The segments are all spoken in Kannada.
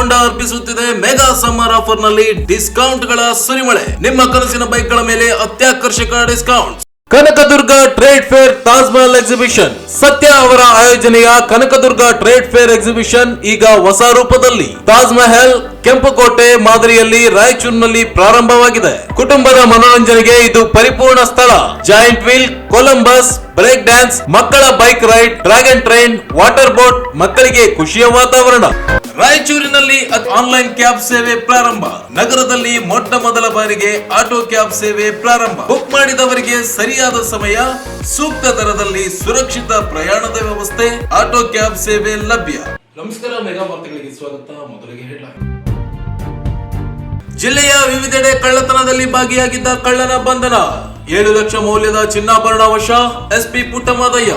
ಹೋಂಡಾ ಅರ್ಪಿಸುತ್ತಿದೆ ಮೆಗಾ ಸಮ್ಮರ್ ಆಫರ್ ನಲ್ಲಿ ಡಿಸ್ಕೌಂಟ್ ಗಳ ಸುರಿಮಳೆ. ನಿಮ್ಮ ಕನಸಿನ ಬೈಕ್ ಗಳ ಮೇಲೆ ಅತ್ಯಾಕರ್ಷಕ discount. Kanaka Durga trade fair Taj Mahal exhibition. ಸತ್ಯ ಅವರ ಆಯೋಜನೆಯ ಕನಕದುರ್ಗ ಟ್ರೇಡ್ ಫೇರ್ ಎಕ್ಸಿಬಿಷನ್ ಈಗ ಹೊಸ ರೂಪದಲ್ಲಿ ತಾಜ್ ಮಹಲ್ ಕೆಂಪುಕೋಟೆ ಮಾದರಿಯಲ್ಲಿ ರಾಯಚೂರಿನಲ್ಲಿ ಪ್ರಾರಂಭವಾಗಿದೆ. ಕುಟುಂಬದ ಮನೋರಂಜನೆಗೆ ಇದು ಪರಿಪೂರ್ಣ ಸ್ಥಳ. Giant wheel, Columbus, break dance, ಮಕ್ಕಳ bike ride, dragon train, water boat, ಮಕ್ಕಳಿಗೆ ಖುಷಿಯ ವಾತಾವರಣ. ರಾಯಚೂರಿನಲ್ಲಿ ಆನ್ಲೈನ್ ಕ್ಯಾಬ್ ಸೇವೆ ಪ್ರಾರಂಭ. ನಗರದಲ್ಲಿ ಮೊಟ್ಟ ಮೊದಲ ಬಾರಿಗೆ ಆಟೋ ಕ್ಯಾಬ್ ಸೇವೆ ಪ್ರಾರಂಭ. ಬುಕ್ ಮಾಡಿದವರಿಗೆ ಸರಿಯಾದ ಸಮಯ, ಸೂಕ್ತ ದರದಲ್ಲಿ ಸುರಕ್ಷಿತ ಪ್ರಯಾಣದ ವ್ಯವಸ್ಥೆ, ಆಟೋ ಕ್ಯಾಬ್ ಸೇವೆ ಲಭ್ಯ. ನಮಸ್ಕಾರ, ಮೆಗಾ ವಾರ್ತೆಗಳಿಗೆ ಸ್ವಾಗತ. ಮೊದಲಿಗೆ ಹೆಡ್ಲೈನ್. ಜಿಲ್ಲೆಯ ವಿವಿಧೆಡೆ ಕಳ್ಳತನದಲ್ಲಿ ಭಾಗಿಯಾಗಿದ್ದ ಕಳ್ಳನ ಬಂಧನ. 7 ಲಕ್ಷ ಮೌಲ್ಯದ ಚಿನ್ನಾಭರಣ ವಶ. ಎಸ್ಪಿ ಪುಟ್ಟಮಾದಯ್ಯ.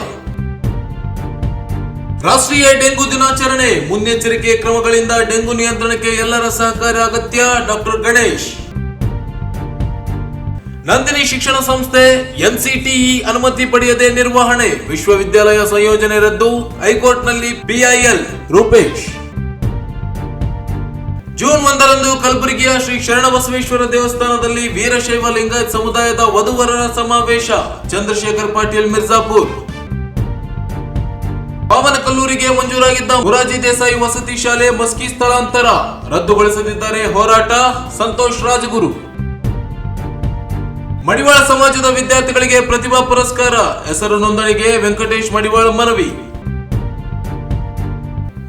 ರಾಷ್ಟ್ರೀಯ ಡೆಂಗು ದಿನಾಚರಣೆ. ಮುನ್ನೆಚ್ಚರಿಕೆ ಕ್ರಮಗಳಿಂದ ಡೆಂಗು ನಿಯಂತ್ರಣಕ್ಕೆ ಎಲ್ಲರ ಸಹಕಾರ ಅಗತ್ಯ. ಡಾಕ್ಟರ್ ಗಣೇಶ್. ನಂದಿನಿ ಶಿಕ್ಷಣ ಸಂಸ್ಥೆ ಎನ್ಸಿಟಿಇ ಅನುಮತಿ ಪಡೆಯದೆ ನಿರ್ವಹಣೆ. ವಿಶ್ವವಿದ್ಯಾಲಯ ಸಂಯೋಜನೆ ರದ್ದು. ಹೈಕೋರ್ಟ್ನಲ್ಲಿ ಬಿಐಎಲ್. ರೂಪೇಶ್. ಜೂನ್ 1ರಂದು ಕಲಬುರಗಿಯ ಶ್ರೀ ಶರಣಬಸವೇಶ್ವರ ದೇವಸ್ಥಾನದಲ್ಲಿ ವೀರಶೈವ ಲಿಂಗಾಯತ್ ಸಮುದಾಯದ ವಧುವರರ ಸಮಾವೇಶ. ಚಂದ್ರಶೇಖರ್ ಪಾಟೀಲ್ ಮಿರ್ಜಾಪುರ್. ಪಾವನಕಲ್ಲೂರಿಗೆ ಮಂಜೂರಾಗಿದ್ದ ಮೊರಾರ್ಜಿ ದೇಸಾಯಿ ವಸತಿ ಶಾಲೆ ಮಸ್ಕಿ ಸ್ಥಳಾಂತರ ರದ್ದುಗೊಳಿಸದಿದ್ದರೆ ಹೋರಾಟ. ಸಂತೋಷ್ ರಾಜಗುರು. ಮಡಿವಾಳ ಸಮಾಜದ ವಿದ್ಯಾರ್ಥಿಗಳಿಗೆ ಪ್ರತಿಭಾ ಪುರಸ್ಕಾರ. ಹೆಸರು ನೋಂದಣಿಗೆ ವೆಂಕಟೇಶ್ ಮಡಿವಾಳ ಮನವಿ.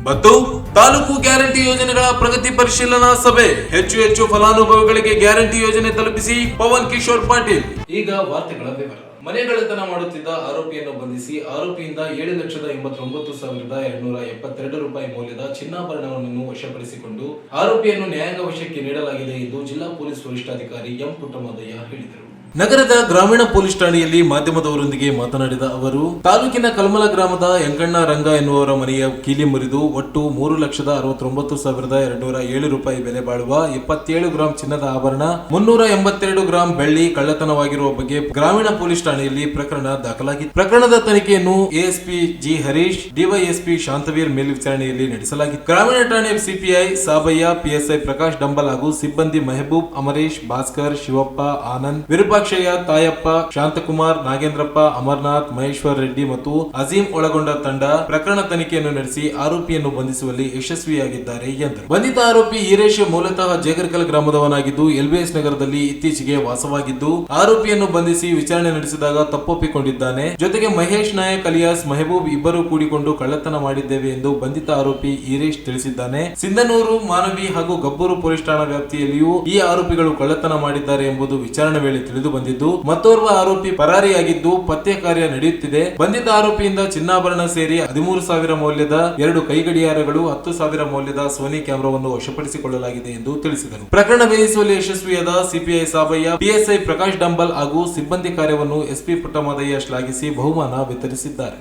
ಮತ್ತು ತಾಲೂಕು ಗ್ಯಾರಂಟಿ ಯೋಜನೆಗಳ ಪ್ರಗತಿ ಪರಿಶೀಲನಾ ಸಭೆ. ಹೆಚ್ಚು ಫಲಾನುಭವಿಗಳಿಗೆ ಗ್ಯಾರಂಟಿ ಯೋಜನೆ ತಲುಪಿಸಿ. ಪವನ್ ಕಿಶೋರ್ ಪಾಟೀಲ್. ಈಗ ವಾರ್ತೆಗಳ ವಿವರ. ಮನೆಗಳ್ಳತನ ಮಾಡುತ್ತಿದ್ದ ಆರೋಪಿಯನ್ನು ಬಂಧಿಸಿ ಆರೋಪಿಯಿಂದ 7,89,272 ರೂಪಾಯಿ ಮೌಲ್ಯದ ಚಿನ್ನಾಭರಣವನ್ನು ವಶಪಡಿಸಿಕೊಂಡು ಆರೋಪಿಯನ್ನು ನ್ಯಾಯಾಂಗ ವಶಕ್ಕೆ ನೀಡಲಾಗಿದೆ ಎಂದು ಜಿಲ್ಲಾ ಪೊಲೀಸ್ ವರಿಷ್ಠಾಧಿಕಾರಿ ಎಂ ಪುಟ್ಟಮಾದಯ್ಯ ಹೇಳಿದರು. ನಗರದ ಗ್ರಾಮೀಣ ಪೊಲೀಸ್ ಠಾಣೆಯಲ್ಲಿ ಮಾಧ್ಯಮದವರೊಂದಿಗೆ ಮಾತನಾಡಿದ ಅವರು, ತಾಲೂಕಿನ ಕಲ್ಮಲ ಗ್ರಾಮದ ಯಂಕಣ್ಣ ರಂಗ ಎನ್ನುವರ ಮನೆಯ ಕೀಲಿ ಮುರಿದು ಒಟ್ಟು 3,69,207 ರೂಪಾಯಿ ಬೆಲೆ ಬಾಳುವ 27 ಗ್ರಾಂ ಚಿನ್ನದ ಆಭರಣ, 382 ಗ್ರಾಂ ಬೆಳ್ಳಿ ಕಳ್ಳತನವಾಗಿರುವ ಬಗ್ಗೆ ಗ್ರಾಮೀಣ ಪೊಲೀಸ್ ಠಾಣೆಯಲ್ಲಿ ಪ್ರಕರಣ ದಾಖಲಾಗಿತ್ತು. ಪ್ರಕರಣದ ತನಿಖೆಯನ್ನು ASP G Harish, DYSP Shantaveer ಮೇಲ್ವಿಚಾರಣೆಯಲ್ಲಿ ನಡೆಸಲಾಗಿತ್ತು. ಗ್ರಾಮೀಣ ಠಾಣೆ ಸಿಪಿಐ ಸಾಬಯ್ಯ, ಪಿಎಸ್ಐ ಪ್ರಕಾಶ್ ಡಂಬಲ್ ಹಾಗೂ ಸಿಬ್ಬಂದಿ ಮೆಹಬೂಬ್, ಅಮರೇಶ್, ಭಾಸ್ಕರ್, ಶಿವಪ್ಪ, ಆನಂದ್, ವಿರೂಪಾಕ್ಷಯ್ಯ, ತಾಯಪ್ಪ, ಶಾಂತಕುಮಾರ್, ನಾಗೇಂದ್ರಪ್ಪ, ಅಮರ್ನಾಥ್, ಮಹೇಶ್ವರ್ ರೆಡ್ಡಿ ಮತ್ತು ಅಜೀಂ ಒಳಗೊಂಡ ತಂಡ ಪ್ರಕರಣ ತನಿಖೆಯನ್ನು ನಡೆಸಿ ಆರೋಪಿಯನ್ನು ಬಂಧಿಸುವಲ್ಲಿ ಯಶಸ್ವಿಯಾಗಿದ್ದಾರೆ ಎಂದರು. ಬಂಧಿತ ಆರೋಪಿ ಈರೇಶ್ ಮೂಲತಃ ಜೇಗರ್ಕಲ್ ಗ್ರಾಮದವನಾಗಿದ್ದು ಎಲ್ಬಿಎಸ್ ನಗರದಲ್ಲಿ ಇತ್ತೀಚೆಗೆ ವಾಸವಾಗಿದ್ದು, ಆರೋಪಿಯನ್ನು ಬಂಧಿಸಿ ವಿಚಾರಣೆ ನಡೆಸಿದಾಗ ತಪ್ಪೊಪ್ಪಿಕೊಂಡಿದ್ದಾನೆ. ಜೊತೆಗೆ ಮಹೇಶ್ ನಾಯಕ್ ಅಲಿಯಾಸ್ ಮೆಹಬೂಬ್ ಇಬ್ಬರು ಕೂಡಿಕೊಂಡು ಕಳ್ಳತನ ಮಾಡಿದ್ದೇವೆ ಎಂದು ಬಂಧಿತ ಆರೋಪಿ ಈರೇಶ್ ತಿಳಿಸಿದ್ದಾನೆ. ಸಿಂಧನೂರು, ಮಾನವಿ ಹಾಗೂ ಗಬ್ಬೂರು ಪೊಲೀಸ್ ಠಾಣಾ ವ್ಯಾಪ್ತಿಯಲ್ಲಿಯೂ ಈ ಆರೋಪಿಗಳು ಕಳ್ಳತನ ಮಾಡಿದ್ದಾರೆ ಎಂಬುದು ವಿಚಾರಣೆ ವೇಳೆ ತಿಳಿದು ಬಂದಿದ್ದು, ಮತ್ತೋರ್ವ ಆರೋಪಿ ಪರಾರಿಯಾಗಿದ್ದು ಪತ್ತೆ ಕಾರ್ಯ ನಡೆಯುತ್ತಿದೆ. ಬಂಧಿತ ಆರೋಪಿಯಿಂದ ಚಿನ್ನಾಭರಣ ಸೇರಿ 13,000 ಮೌಲ್ಯದ 2 ಕೈಗಡಿಯಾರಗಳು, 10,000 ಮೌಲ್ಯದ ಸೋನಿ ಕ್ಯಾಮೆರಾವನ್ನು ವಶಪಡಿಸಿಕೊಳ್ಳಲಾಗಿದೆ ಎಂದು ತಿಳಿಸಿದರು. ಪ್ರಕರಣ ಬೇಯಿಸುವಲ್ಲಿ ಯಶಸ್ವಿಯಾದ ಸಿಪಿಐ ಸಾಬಯ್ಯ, ಪಿಎಸ್ಐ ಪ್ರಕಾಶ್ ಡಂಬಲ್ ಹಾಗೂ ಸಿಬ್ಬಂದಿ ಕಾರ್ಯವನ್ನು ಎಸ್ಪಿ ಪುಟ್ಟಮಾದಯ್ಯ ಶ್ಲಾಘಿಸಿ ಬಹುಮಾನ ವಿತರಿಸಿದ್ದಾರೆ.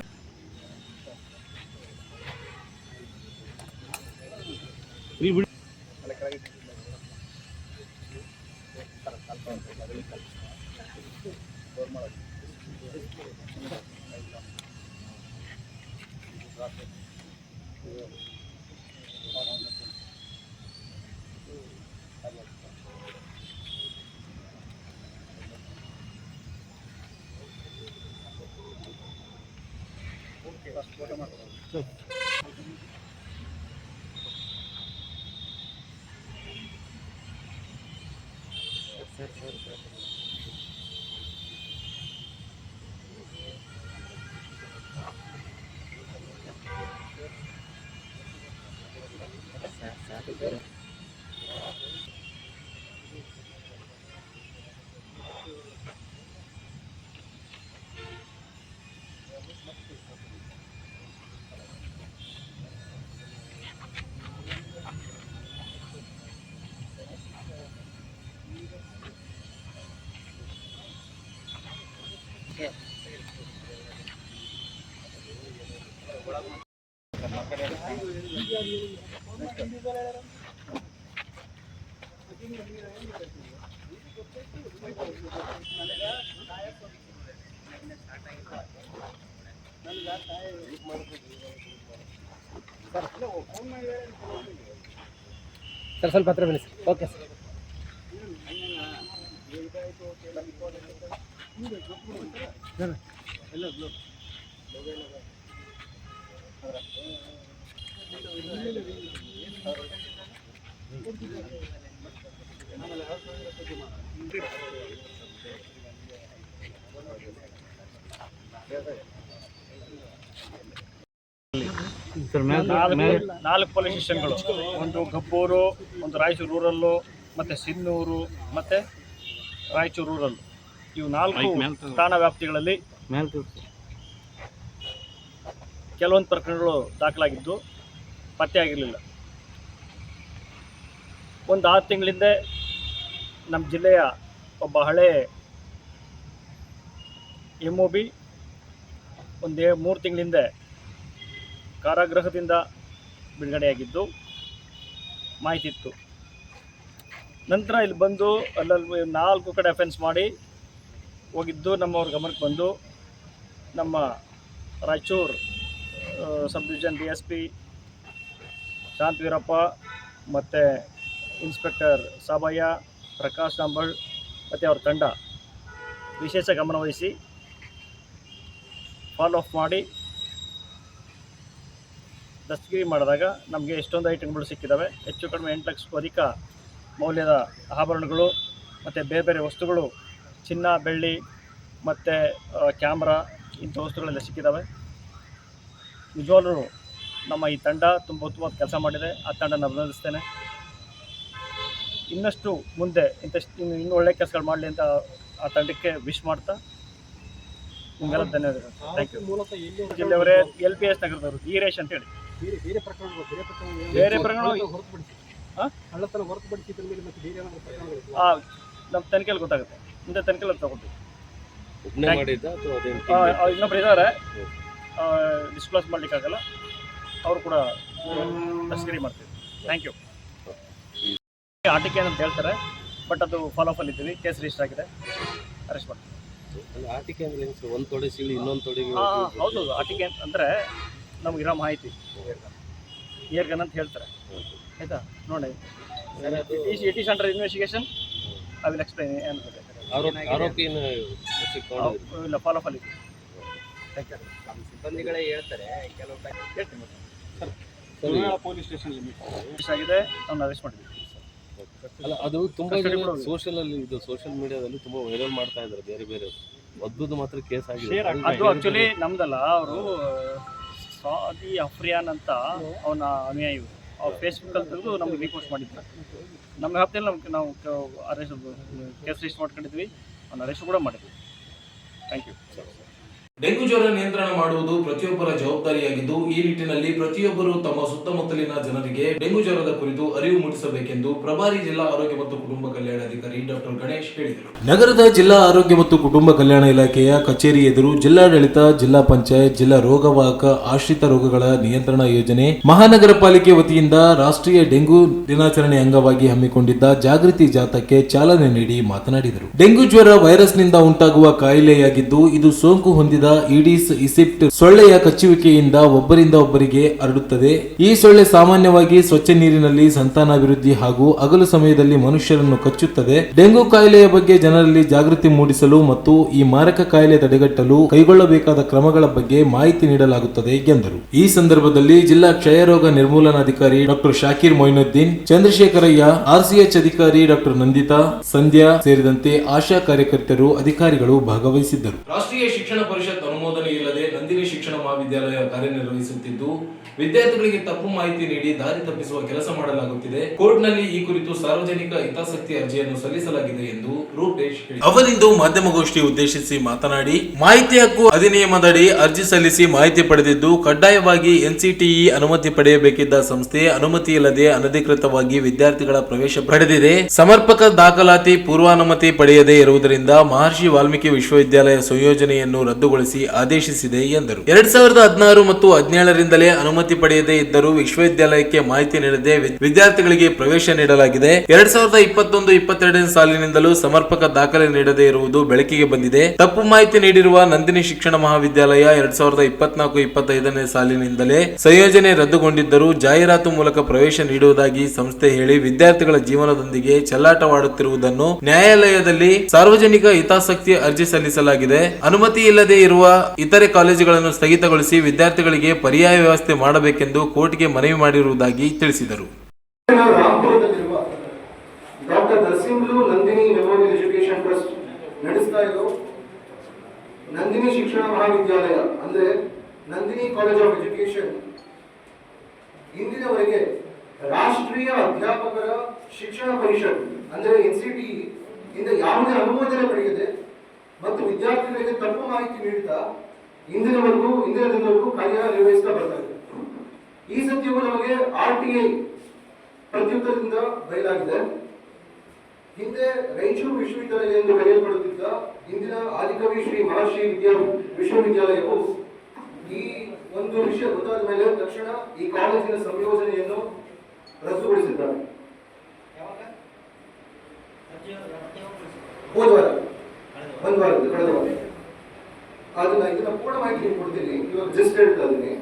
ಸರ್ ಸ್ವಲ್ಪ ಹತ್ರ ಬನ್ನಿ ಸರ್. Okay sir. ನಾಲ್ಕು ಪೊಲೀಸ್ ಸ್ಟೇಷನ್ಗಳು, ಒಂದು ಗಬ್ಬೂರು, ಒಂದು ರಾಯಚೂರು ರೂರಲ್ಲು, ಮತ್ತು ಸಿನ್ನೂರು ಮತ್ತು ರಾಯಚೂರು ರೂರಲ್ಲು. ಇವು 4 ಠಾಣಾ ವ್ಯಾಪ್ತಿಗಳಲ್ಲಿ ಕೆಲವೊಂದು ಪ್ರಕರಣಗಳು ದಾಖಲಾಗಿದ್ದು ಪತ್ತೆಯಾಗಿರಲಿಲ್ಲ. ಒಂದು 6 ತಿಂಗಳಿಂದ ನಮ್ಮ ಜಿಲ್ಲೆಯ ಒಬ್ಬ ಹಳೆ MOB ಒಂದು 3 ತಿಂಗಳಿಂದ ಕಾರಾಗೃಹದಿಂದ ಬಿಡುಗಡೆಯಾಗಿದ್ದು ಮಾಹಿತಿ ಇತ್ತು. ನಂತರ ಇಲ್ಲಿ ಬಂದು ಅಲ್ಲಲ್ಲಿ 4 ಕಡೆ ಅಫೆನ್ಸ್ ಮಾಡಿ ಹೋಗಿದ್ದು ನಮ್ಮವ್ರ ಗಮನಕ್ಕೆ ಬಂದು ನಮ್ಮ Raichur sub division DSP Shantaveerappa ಮತ್ತು ಇನ್ಸ್ಪೆಕ್ಟರ್ ಸಾಬಯ್ಯ, ಪ್ರಕಾಶ್ ಡಾಂಬಳ್ ಮತ್ತು ಅವ್ರ ತಂಡ ವಿಶೇಷ ಗಮನವಹಿಸಿ ಫಾಲೋ ಅಪ್ ಮಾಡಿ ದಸ್ತಗಿರಿ ಮಾಡಿದಾಗ ನಮಗೆ ಎಷ್ಟೊಂದು ಐಟಮ್ಗಳು ಸಿಕ್ಕಿದ್ದಾವೆ. ಹೆಚ್ಚು ಕಡಿಮೆ 8 ಲಕ್ಷಕ್ಕೂ ಅಧಿಕ ಮೌಲ್ಯದ ಆಭರಣಗಳು ಮತ್ತು ಬೇರೆ ಬೇರೆ ವಸ್ತುಗಳು, ಚಿನ್ನ, ಬೆಳ್ಳಿ ಮತ್ತು ಕ್ಯಾಮ್ರಾ, ಇಂಥ ವಸ್ತುಗಳೆಲ್ಲ ಸಿಕ್ಕಿದ್ದಾವೆ. ನಿಜವಾಗ್ಲೂ ನಮ್ಮ ಈ ತಂಡ ತುಂಬ ಉತ್ತಮವಾದ ಕೆಲಸ ಮಾಡಿದೆ. ಆ ತಂಡನ ಅಭಿನಂದಿಸ್ತೇನೆ. ಇನ್ನಷ್ಟು ಮುಂದೆ ಇನ್ನೂ ಒಳ್ಳೆಯ ಕೆಲಸಗಳು ಮಾಡಲಿ ಅಂತ ಆ ತಂಡಕ್ಕೆ ವಿಶ್ ಮಾಡ್ತಾ ನಿಮಗೆಲ್ಲ ಧನ್ಯವಾದಗಳು. Thank you. ಜಿಲ್ಲೆಯವರೇ LPS ನಗರದವರು ವೀರೇಶ್ ಅಂತೇಳಿ. ಬೇರೆ ಪ್ರಕರಣ ನಮ್ಮ ತನಿಖೆಯಲ್ಲಿ ಗೊತ್ತಾಗುತ್ತೆ. ಮುಂದೆ ತನಿಖೆಯಲ್ಲಿ ತಗೊಳ್ತೀವಿ. ಇನ್ನೊಬ್ರು ಇದ್ದಾರೆ, ಡಿಸ್ಕ್ಲೋಸ್ ಮಾಡಲಿಕ್ಕಾಗಲ್ಲ, ಅವರು ಕೂಡ ತಸ್ಕರಿ ಮಾಡ್ತೀವಿ. Thank you. ಆಟಿಕೆ ಅಂತ ಹೇಳ್ತಾರೆ, ಬಟ್ ಅದು ಫಾಲೋ ಅಪ್ ಅಲ್ಲಿ ಇದ್ದೀವಿ. ಕೇಸ್ ರಿಜಿಸ್ಟರ್ ಆಗಿದೆ, ಅರೆಸ್ಟ್ ಮಾಡ್ತೀವಿ. ಆಟಿಕೆ ಅಂದರೆ ಒಂದು ತೊಡೆ ಸೀಳಿ ಇನ್ನೊಂದು ತೊಡೆಗೆ. ಹೌದು, ಆಟಿಕೆ ಅಂದರೆ ನಮಗಿರೋ ಮಾಹಿತಿ ಏರ್ಗನ್ ಅಂತ ಹೇಳ್ತಾರೆ. ಆಯಿತಾ, ನೋಡಿ, it is under investigation. I will explain ಏನು ಆರೋಪಿಯನ್ನು ಇಲ್ಲ ಫಾಲೋ ಅಪ್ ಅಲ್ಲಿ ಸಿಬ್ಬಂದಿಗಳೇ ಹೇಳ್ತಾರೆ. ಕೆಲವು ಹೇಳ್ತೀನಿ ಪೊಲೀಸ್ ಸ್ಟೇಷನ್ ಲಿಮಿಟ್ ಆಗಿದೆ, ಅವ್ನು ಅರೆಸ್ಟ್ ಮಾಡಿದ್ವಿ. ಅಲ್ಲ, ಅದು ತುಂಬ ಸೋಷಿಯಲ್ ಮೀಡಿಯಾದಲ್ಲಿ ತುಂಬ ವೈರಲ್ ಮಾಡ್ತಾ ಇದ್ದಾರೆ. ಬೇರೆ ಬೇರೆ ಒಬ್ಬದು ಮಾತ್ರ ಕೇಸ್ ಆಗಿದೆ. ಅದು ಆ್ಯಕ್ಚುಲಿ ನಮ್ದಲ್ಲ, ಅವರು ಸಾದಿ ಅಫ್ರಿಯಾನ್ ಅಂತ ಅವನ ಅನುಯಾಯಿ. ಅವ್ರು ಫೇಸ್ಬುಕ್ಕಲ್ಲಿ ತೆಗೆದು ನಮ್ಗೆ ರಿಕ್ವೆಸ್ಟ್ ಮಾಡಿದ್ರು. ನಮ್ಮ ವ್ಯಾಪ್ತಿಯಲ್ಲಿ ನಾವು ಅರೆಸ್ಟ್ ಕೇಸ್ ರಿಜಿಸ್ಟರ್ ಮಾಡ್ಕೊಂಡಿದ್ವಿ. ಅವ್ನ ಅರೆಸ್ಟ್ ಕೂಡ ಮಾಡಿದ್ವಿ. Thank you. ಡೆಂಗು ಜ್ವರ ನಿಯಂತ್ರಣ ಮಾಡುವುದು ಪ್ರತಿಯೊಬ್ಬರ ಜವಾಬ್ದಾರಿಯಾಗಿದ್ದು, ಈ ನಿಟ್ಟಿನಲ್ಲಿ ಪ್ರತಿಯೊಬ್ಬರು ತಮ್ಮ ಸುತ್ತಮುತ್ತಲಿನ ಜನರಿಗೆ ಡೆಂಗು ಜ್ವರದ ಕುರಿತು ಅರಿವು ಮೂಡಿಸಬೇಕೆಂದು ಪ್ರಭಾರಿ ಜಿಲ್ಲಾ ಆರೋಗ್ಯ ಮತ್ತು ಕುಟುಂಬ ಕಲ್ಯಾಣಾಧಿಕಾರಿ ಡಾಕ್ಟರ್ ಗಣೇಶ್ ಹೇಳಿದರು. ನಗರದ ಜಿಲ್ಲಾ ಆರೋಗ್ಯ ಮತ್ತು ಕುಟುಂಬ ಕಲ್ಯಾಣ ಇಲಾಖೆಯ ಕಚೇರಿ ಎದುರು ಜಿಲ್ಲಾಡಳಿತ, ಜಿಲ್ಲಾ ಪಂಚಾಯತ್, ಜಿಲ್ಲಾ ರೋಗವಾಹಕ ಆಶ್ರಿತ ರೋಗಗಳ ನಿಯಂತ್ರಣ ಯೋಜನೆ, ಮಹಾನಗರ ಪಾಲಿಕೆ ವತಿಯಿಂದ ರಾಷ್ಟ್ರೀಯ ಡೆಂಗು ದಿನಾಚರಣೆ ಅಂಗವಾಗಿ ಹಮ್ಮಿಕೊಂಡಿದ್ದ ಜಾಗೃತಿ ಜಾಥಾಕ್ಕೆ ಚಾಲನೆ ನೀಡಿ ಮಾತನಾಡಿದರು. ಡೆಂಗು ಜ್ವರ ವೈರಸ್ನಿಂದ ಉಂಟಾಗುವ ಕಾಯಿಲೆಯಾಗಿದ್ದು, ಇದು ಸೋಂಕು ಹೊಂದಿದ ಈಡಿಸ್ ಇಸಿಪ್ಟ್ ಸೊಳ್ಳೆಯ ಕಚ್ಚುವಿಕೆಯಿಂದ ಒಬ್ಬರಿಂದ ಒಬ್ಬರಿಗೆ ಹರಡುತ್ತದೆ. ಈ ಸೊಳ್ಳೆ ಸಾಮಾನ್ಯವಾಗಿ ಸ್ವಚ್ಛ ನೀರಿನಲ್ಲಿ ಸಂತಾನಾಭಿವೃದ್ಧಿ ಹಾಗೂ ಹಗಲು ಸಮಯದಲ್ಲಿ ಮನುಷ್ಯರನ್ನು ಕಚ್ಚುತ್ತದೆ. ಡೆಂಗು ಕಾಯಿಲೆಯ ಬಗ್ಗೆ ಜನರಲ್ಲಿ ಜಾಗೃತಿ ಮೂಡಿಸಲು ಮತ್ತು ಈ ಮಾರಕ ಕಾಯಿಲೆ ತಡೆಗಟ್ಟಲು ಕೈಗೊಳ್ಳಬೇಕಾದ ಕ್ರಮಗಳ ಬಗ್ಗೆ ಮಾಹಿತಿ ನೀಡಲಾಗುತ್ತದೆ ಎಂದರು. ಈ ಸಂದರ್ಭದಲ್ಲಿ ಜಿಲ್ಲಾ ಕ್ಷಯರೋಗ ನಿರ್ಮೂಲನಾಧಿಕಾರಿ ಡಾಕ್ಟರ್ ಶಾಕಿರ್ ಮೊಯಿನುದ್ದೀನ್, ಚಂದ್ರಶೇಖರಯ್ಯ, RCH ಅಧಿಕಾರಿ ಡಾಕ್ಟರ್ ನಂದಿತಾ, ಸಂಧ್ಯಾ ಸೇರಿದಂತೆ ಆಶಾ ಕಾರ್ಯಕರ್ತರು, ಅಧಿಕಾರಿಗಳು ಭಾಗವಹಿಸಿದ್ದರು. ರಾಷ್ಟ್ರೀಯ ಶಿಕ್ಷಣ ಪರಿಷತ್ ಅನುಮೋದನೆ ಇಲ್ಲದೆ ನಂದಿನಿ ಶಿಕ್ಷಣ ಮಹಾವಿದ್ಯಾಲಯ ಕಾರ್ಯನಿರ್ವಹಿಸುತ್ತಿದ್ದು, ವಿದ್ಯಾರ್ಥಿಗಳಿಗೆ ತಪ್ಪು ಮಾಹಿತಿ ನೀಡಿ ದಾರಿ ತಪ್ಪಿಸುವ ಕೆಲಸ ಮಾಡಲಾಗುತ್ತಿದೆ. ಕೋರ್ಟ್ನಲ್ಲಿ ಈ ಕುರಿತು ಸಾರ್ವಜನಿಕ ಹಿತಾಸಕ್ತಿ ಅರ್ಜಿಯನ್ನು ಸಲ್ಲಿಸಲಾಗಿದೆ ಎಂದು ರೂಪೇಶ್ ಹೇಳಿದರು. ಅವರಿಂದು ಮಾಧ್ಯಮಗೋಷ್ಠಿ ಉದ್ದೇಶಿಸಿ ಮಾತನಾಡಿ, ಮಾಹಿತಿ ಹಕ್ಕು ಅಧಿನಿಯಮದಡಿ ಅರ್ಜಿ ಸಲ್ಲಿಸಿ ಮಾಹಿತಿ ಪಡೆದಿದ್ದು, ಕಡ್ಡಾಯವಾಗಿ NCTE ಅನುಮತಿ ಪಡೆಯಬೇಕಿದ್ದ ಸಂಸ್ಥೆ ಅನುಮತಿ ಇಲ್ಲದೆ ಅನಧಿಕೃತವಾಗಿ ವಿದ್ಯಾರ್ಥಿಗಳ ಪ್ರವೇಶ ಪಡೆದಿದೆ. ಸಮರ್ಪಕ ದಾಖಲಾತಿ ಪೂರ್ವಾನುಮತಿ ಪಡೆಯದೇ ಇರುವುದರಿಂದ ಮಹರ್ಷಿ ವಾಲ್ಮೀಕಿ ವಿಶ್ವವಿದ್ಯಾಲಯ ಸಂಯೋಜನೆಯನ್ನು ರದ್ದುಗೊಳಿಸಿ ಆದೇಶಿಸಿದೆ ಎಂದರು. 2016 ಮತ್ತು 2017ರಿಂದಲೇ ಅನುಮತಿ ಅನುಮತಿ ಪಡೆಯದೇ ಇದ್ದರೂ ವಿಶ್ವವಿದ್ಯಾಲಯಕ್ಕೆ ಮಾಹಿತಿ ನೀಡದೆ ವಿದ್ಯಾರ್ಥಿಗಳಿಗೆ ಪ್ರವೇಶ ನೀಡಲಾಗಿದೆ. 2021-22 ಸಾಲಿನಿಂದಲೂ ಸಮರ್ಪಕ ದಾಖಲೆ ನೀಡದೇ ಇರುವುದು ಬೆಳಕಿಗೆ ಬಂದಿದೆ. ತಪ್ಪು ಮಾಹಿತಿ ನೀಡಿರುವ ನಂದಿನಿ ಶಿಕ್ಷಣ ಮಹಾವಿದ್ಯಾಲಯ 2024-25 ಸಾಲಿನಿಂದಲೇ ಸಂಯೋಜನೆ ರದ್ದುಗೊಂಡಿದ್ದರೂ ಜಾಹೀರಾತು ಮೂಲಕ ಪ್ರವೇಶ ನೀಡುವುದಾಗಿ ಸಂಸ್ಥೆ ಹೇಳಿ ವಿದ್ಯಾರ್ಥಿಗಳ ಜೀವನದೊಂದಿಗೆ ಚೆಲ್ಲಾಟವಾಡುತ್ತಿರುವುದನ್ನು ನ್ಯಾಯಾಲಯದಲ್ಲಿ ಸಾರ್ವಜನಿಕ ಹಿತಾಸಕ್ತಿ ಅರ್ಜಿ ಸಲ್ಲಿಸಲಾಗಿದೆ. ಅನುಮತಿ ಇಲ್ಲದೆ ಇರುವ ಇತರೆ ಕಾಲೇಜುಗಳನ್ನು ಸ್ಥಗಿತಗೊಳಿಸಿ ವಿದ್ಯಾರ್ಥಿಗಳಿಗೆ ಪರ್ಯಾಯ ವ್ಯವಸ್ಥೆ ಮಾಡಬೇಕೆಂದು ಕೋರ್ಟ್ಗೆ ಮನವಿ ಮಾಡಿರುವುದಾಗಿ ತಿಳಿಸಿದರು. ರಾಂಪುರದಲ್ಲಿರುವ doctor Narasimhulu Nandini memorial education trust ನಡೆಸ್ತಾ ಇರೋ ನಂದಿನಿ ಶಿಕ್ಷಣ ಮಹಾವಿದ್ಯಾಲಯ ಅಂದ್ರೆ ನಂದಿನಿ ಕಾಲೇಜ್ ಆಫ್ ಎಜುಕೇಶನ್ ಇಂದಿನವರೆಗೆ ರಾಷ್ಟ್ರೀಯ ಅಧ್ಯಾಪಕರ ಶಿಕ್ಷಣ ಪರಿಷತ್ ಅಂದ್ರೆ NCTE ಇಂದ ಯಾವುದೇ ಅನುಮೋದನೆ ಪಡೆಯದೆ ಮತ್ತು ವಿದ್ಯಾರ್ಥಿಗಳಿಗೆ ತಪ್ಪು ಮಾಹಿತಿ ನೀಡುತ್ತಾ ಇಂದಿನ ದಿನವರೆಗೂ ಕಾರ್ಯನಿರ್ವಹಿಸ್ತಾ ಬರ್ತಾ ಇದೆ. ಈ ಸತ್ಯವು ನಮಗೆ RTI ಪ್ರತ್ಯುತ್ತರದಿಂದ ಬಯಲಾಗಿದೆ. ಹಿಂದೆ ರಾಯಚೂರು ವಿಶ್ವವಿದ್ಯಾಲಯ ಎಂದು ಕರೆಯಲ್ಪಡುತ್ತಿದ್ದ ಇಂದಿನ ಆದಿಕವಿ ಶ್ರೀ ಮಹರ್ಷಿ ವಿಶ್ವವಿದ್ಯಾಲಯವು ಈ ಒಂದು ವಿಷಯ ಗೊತ್ತಾದ ಮೇಲೆ ತಕ್ಷಣ ಈ ಕಾಲೇಜಿನ ಸಂಯೋಜನೆಯನ್ನು ರದ್ದುಗೊಳಿಸಿದ್ದಾರೆ. ಕಳೆದ ವಾರ ಇದನ್ನ ಪೂರ್ಣ ಮಾಹಿತಿ ಕೊಡ್ತೀನಿ. ಇವಾಗ ಜಸ್ಟ್ ಹೇಳ್ತಾ ಇದ್ದೀನಿ.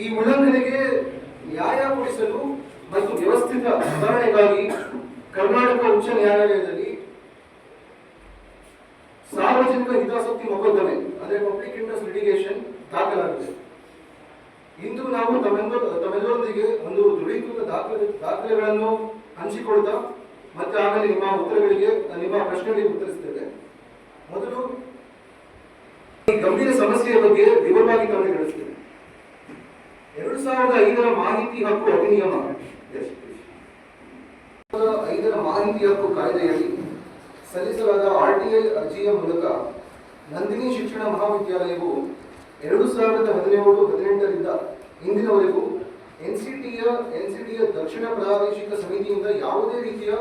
ಈ ಉಲ್ಲಂಘನೆಗೆ ನ್ಯಾಯ ಕೊಡಿಸಲು ಮತ್ತು ವ್ಯವಸ್ಥಿತ ಸುಧಾರಣೆಗಾಗಿ ಕರ್ನಾಟಕ ಉಚ್ಚ ನ್ಯಾಯಾಲಯದಲ್ಲಿ ಸಾರ್ವಜನಿಕ ಹಿತಾಸಕ್ತಿ ಮೊಕದ್ದಮೆ ಅಂದ್ರೆ ಪಬ್ಲಿಕ್ ಇಂಟ್ರೆಸ್ಟ್ ಲಿಟಿಗೇಷನ್ ದಾಖಲಾಗಿದೆ. ಇಂದು ನಾವು ತಮ್ಮೆಲ್ಲರೊಂದಿಗೆ ಒಂದು ದೃಢೀಕೃತ ದಾಖಲೆಗಳನ್ನು ಹಂಚಿಕೊಳ್ತಾ ಮತ್ತೆ ಆಮೇಲೆ ನಿಮ್ಮ ಪ್ರಶ್ನೆಗಳಿಗೆ ಉತ್ತರಿಸುತ್ತೇವೆ. ಮೊದಲು ಈ ಗಂಭೀರ ಸಮಸ್ಯೆಯ ಬಗ್ಗೆ ವಿವರವಾಗಿ ಗಮನಹರಿಸುತ್ತೇವೆ. 2005 ಮಾಹಿತಿ ಹಕ್ಕು ಅಧಿನಿಯಮ 2005 ಮಾಹಿತಿ ಹಕ್ಕು ಕಾಯ್ದೆಯಡಿ ಸಲ್ಲಿಸಲಾದ RTI ಅರ್ಜಿಯ ಮೂಲಕ ನಂದಿನಿ ಶಿಕ್ಷಣ ಮಹಾವಿದ್ಯಾಲಯವು 2017-18ರಿಂದ ಇಂದಿನವರೆಗೂ NCTಯ ದಕ್ಷಿಣ ಪ್ರಾದೇಶಿಕ ಸಮಿತಿಯಿಂದ ಯಾವುದೇ ರೀತಿಯ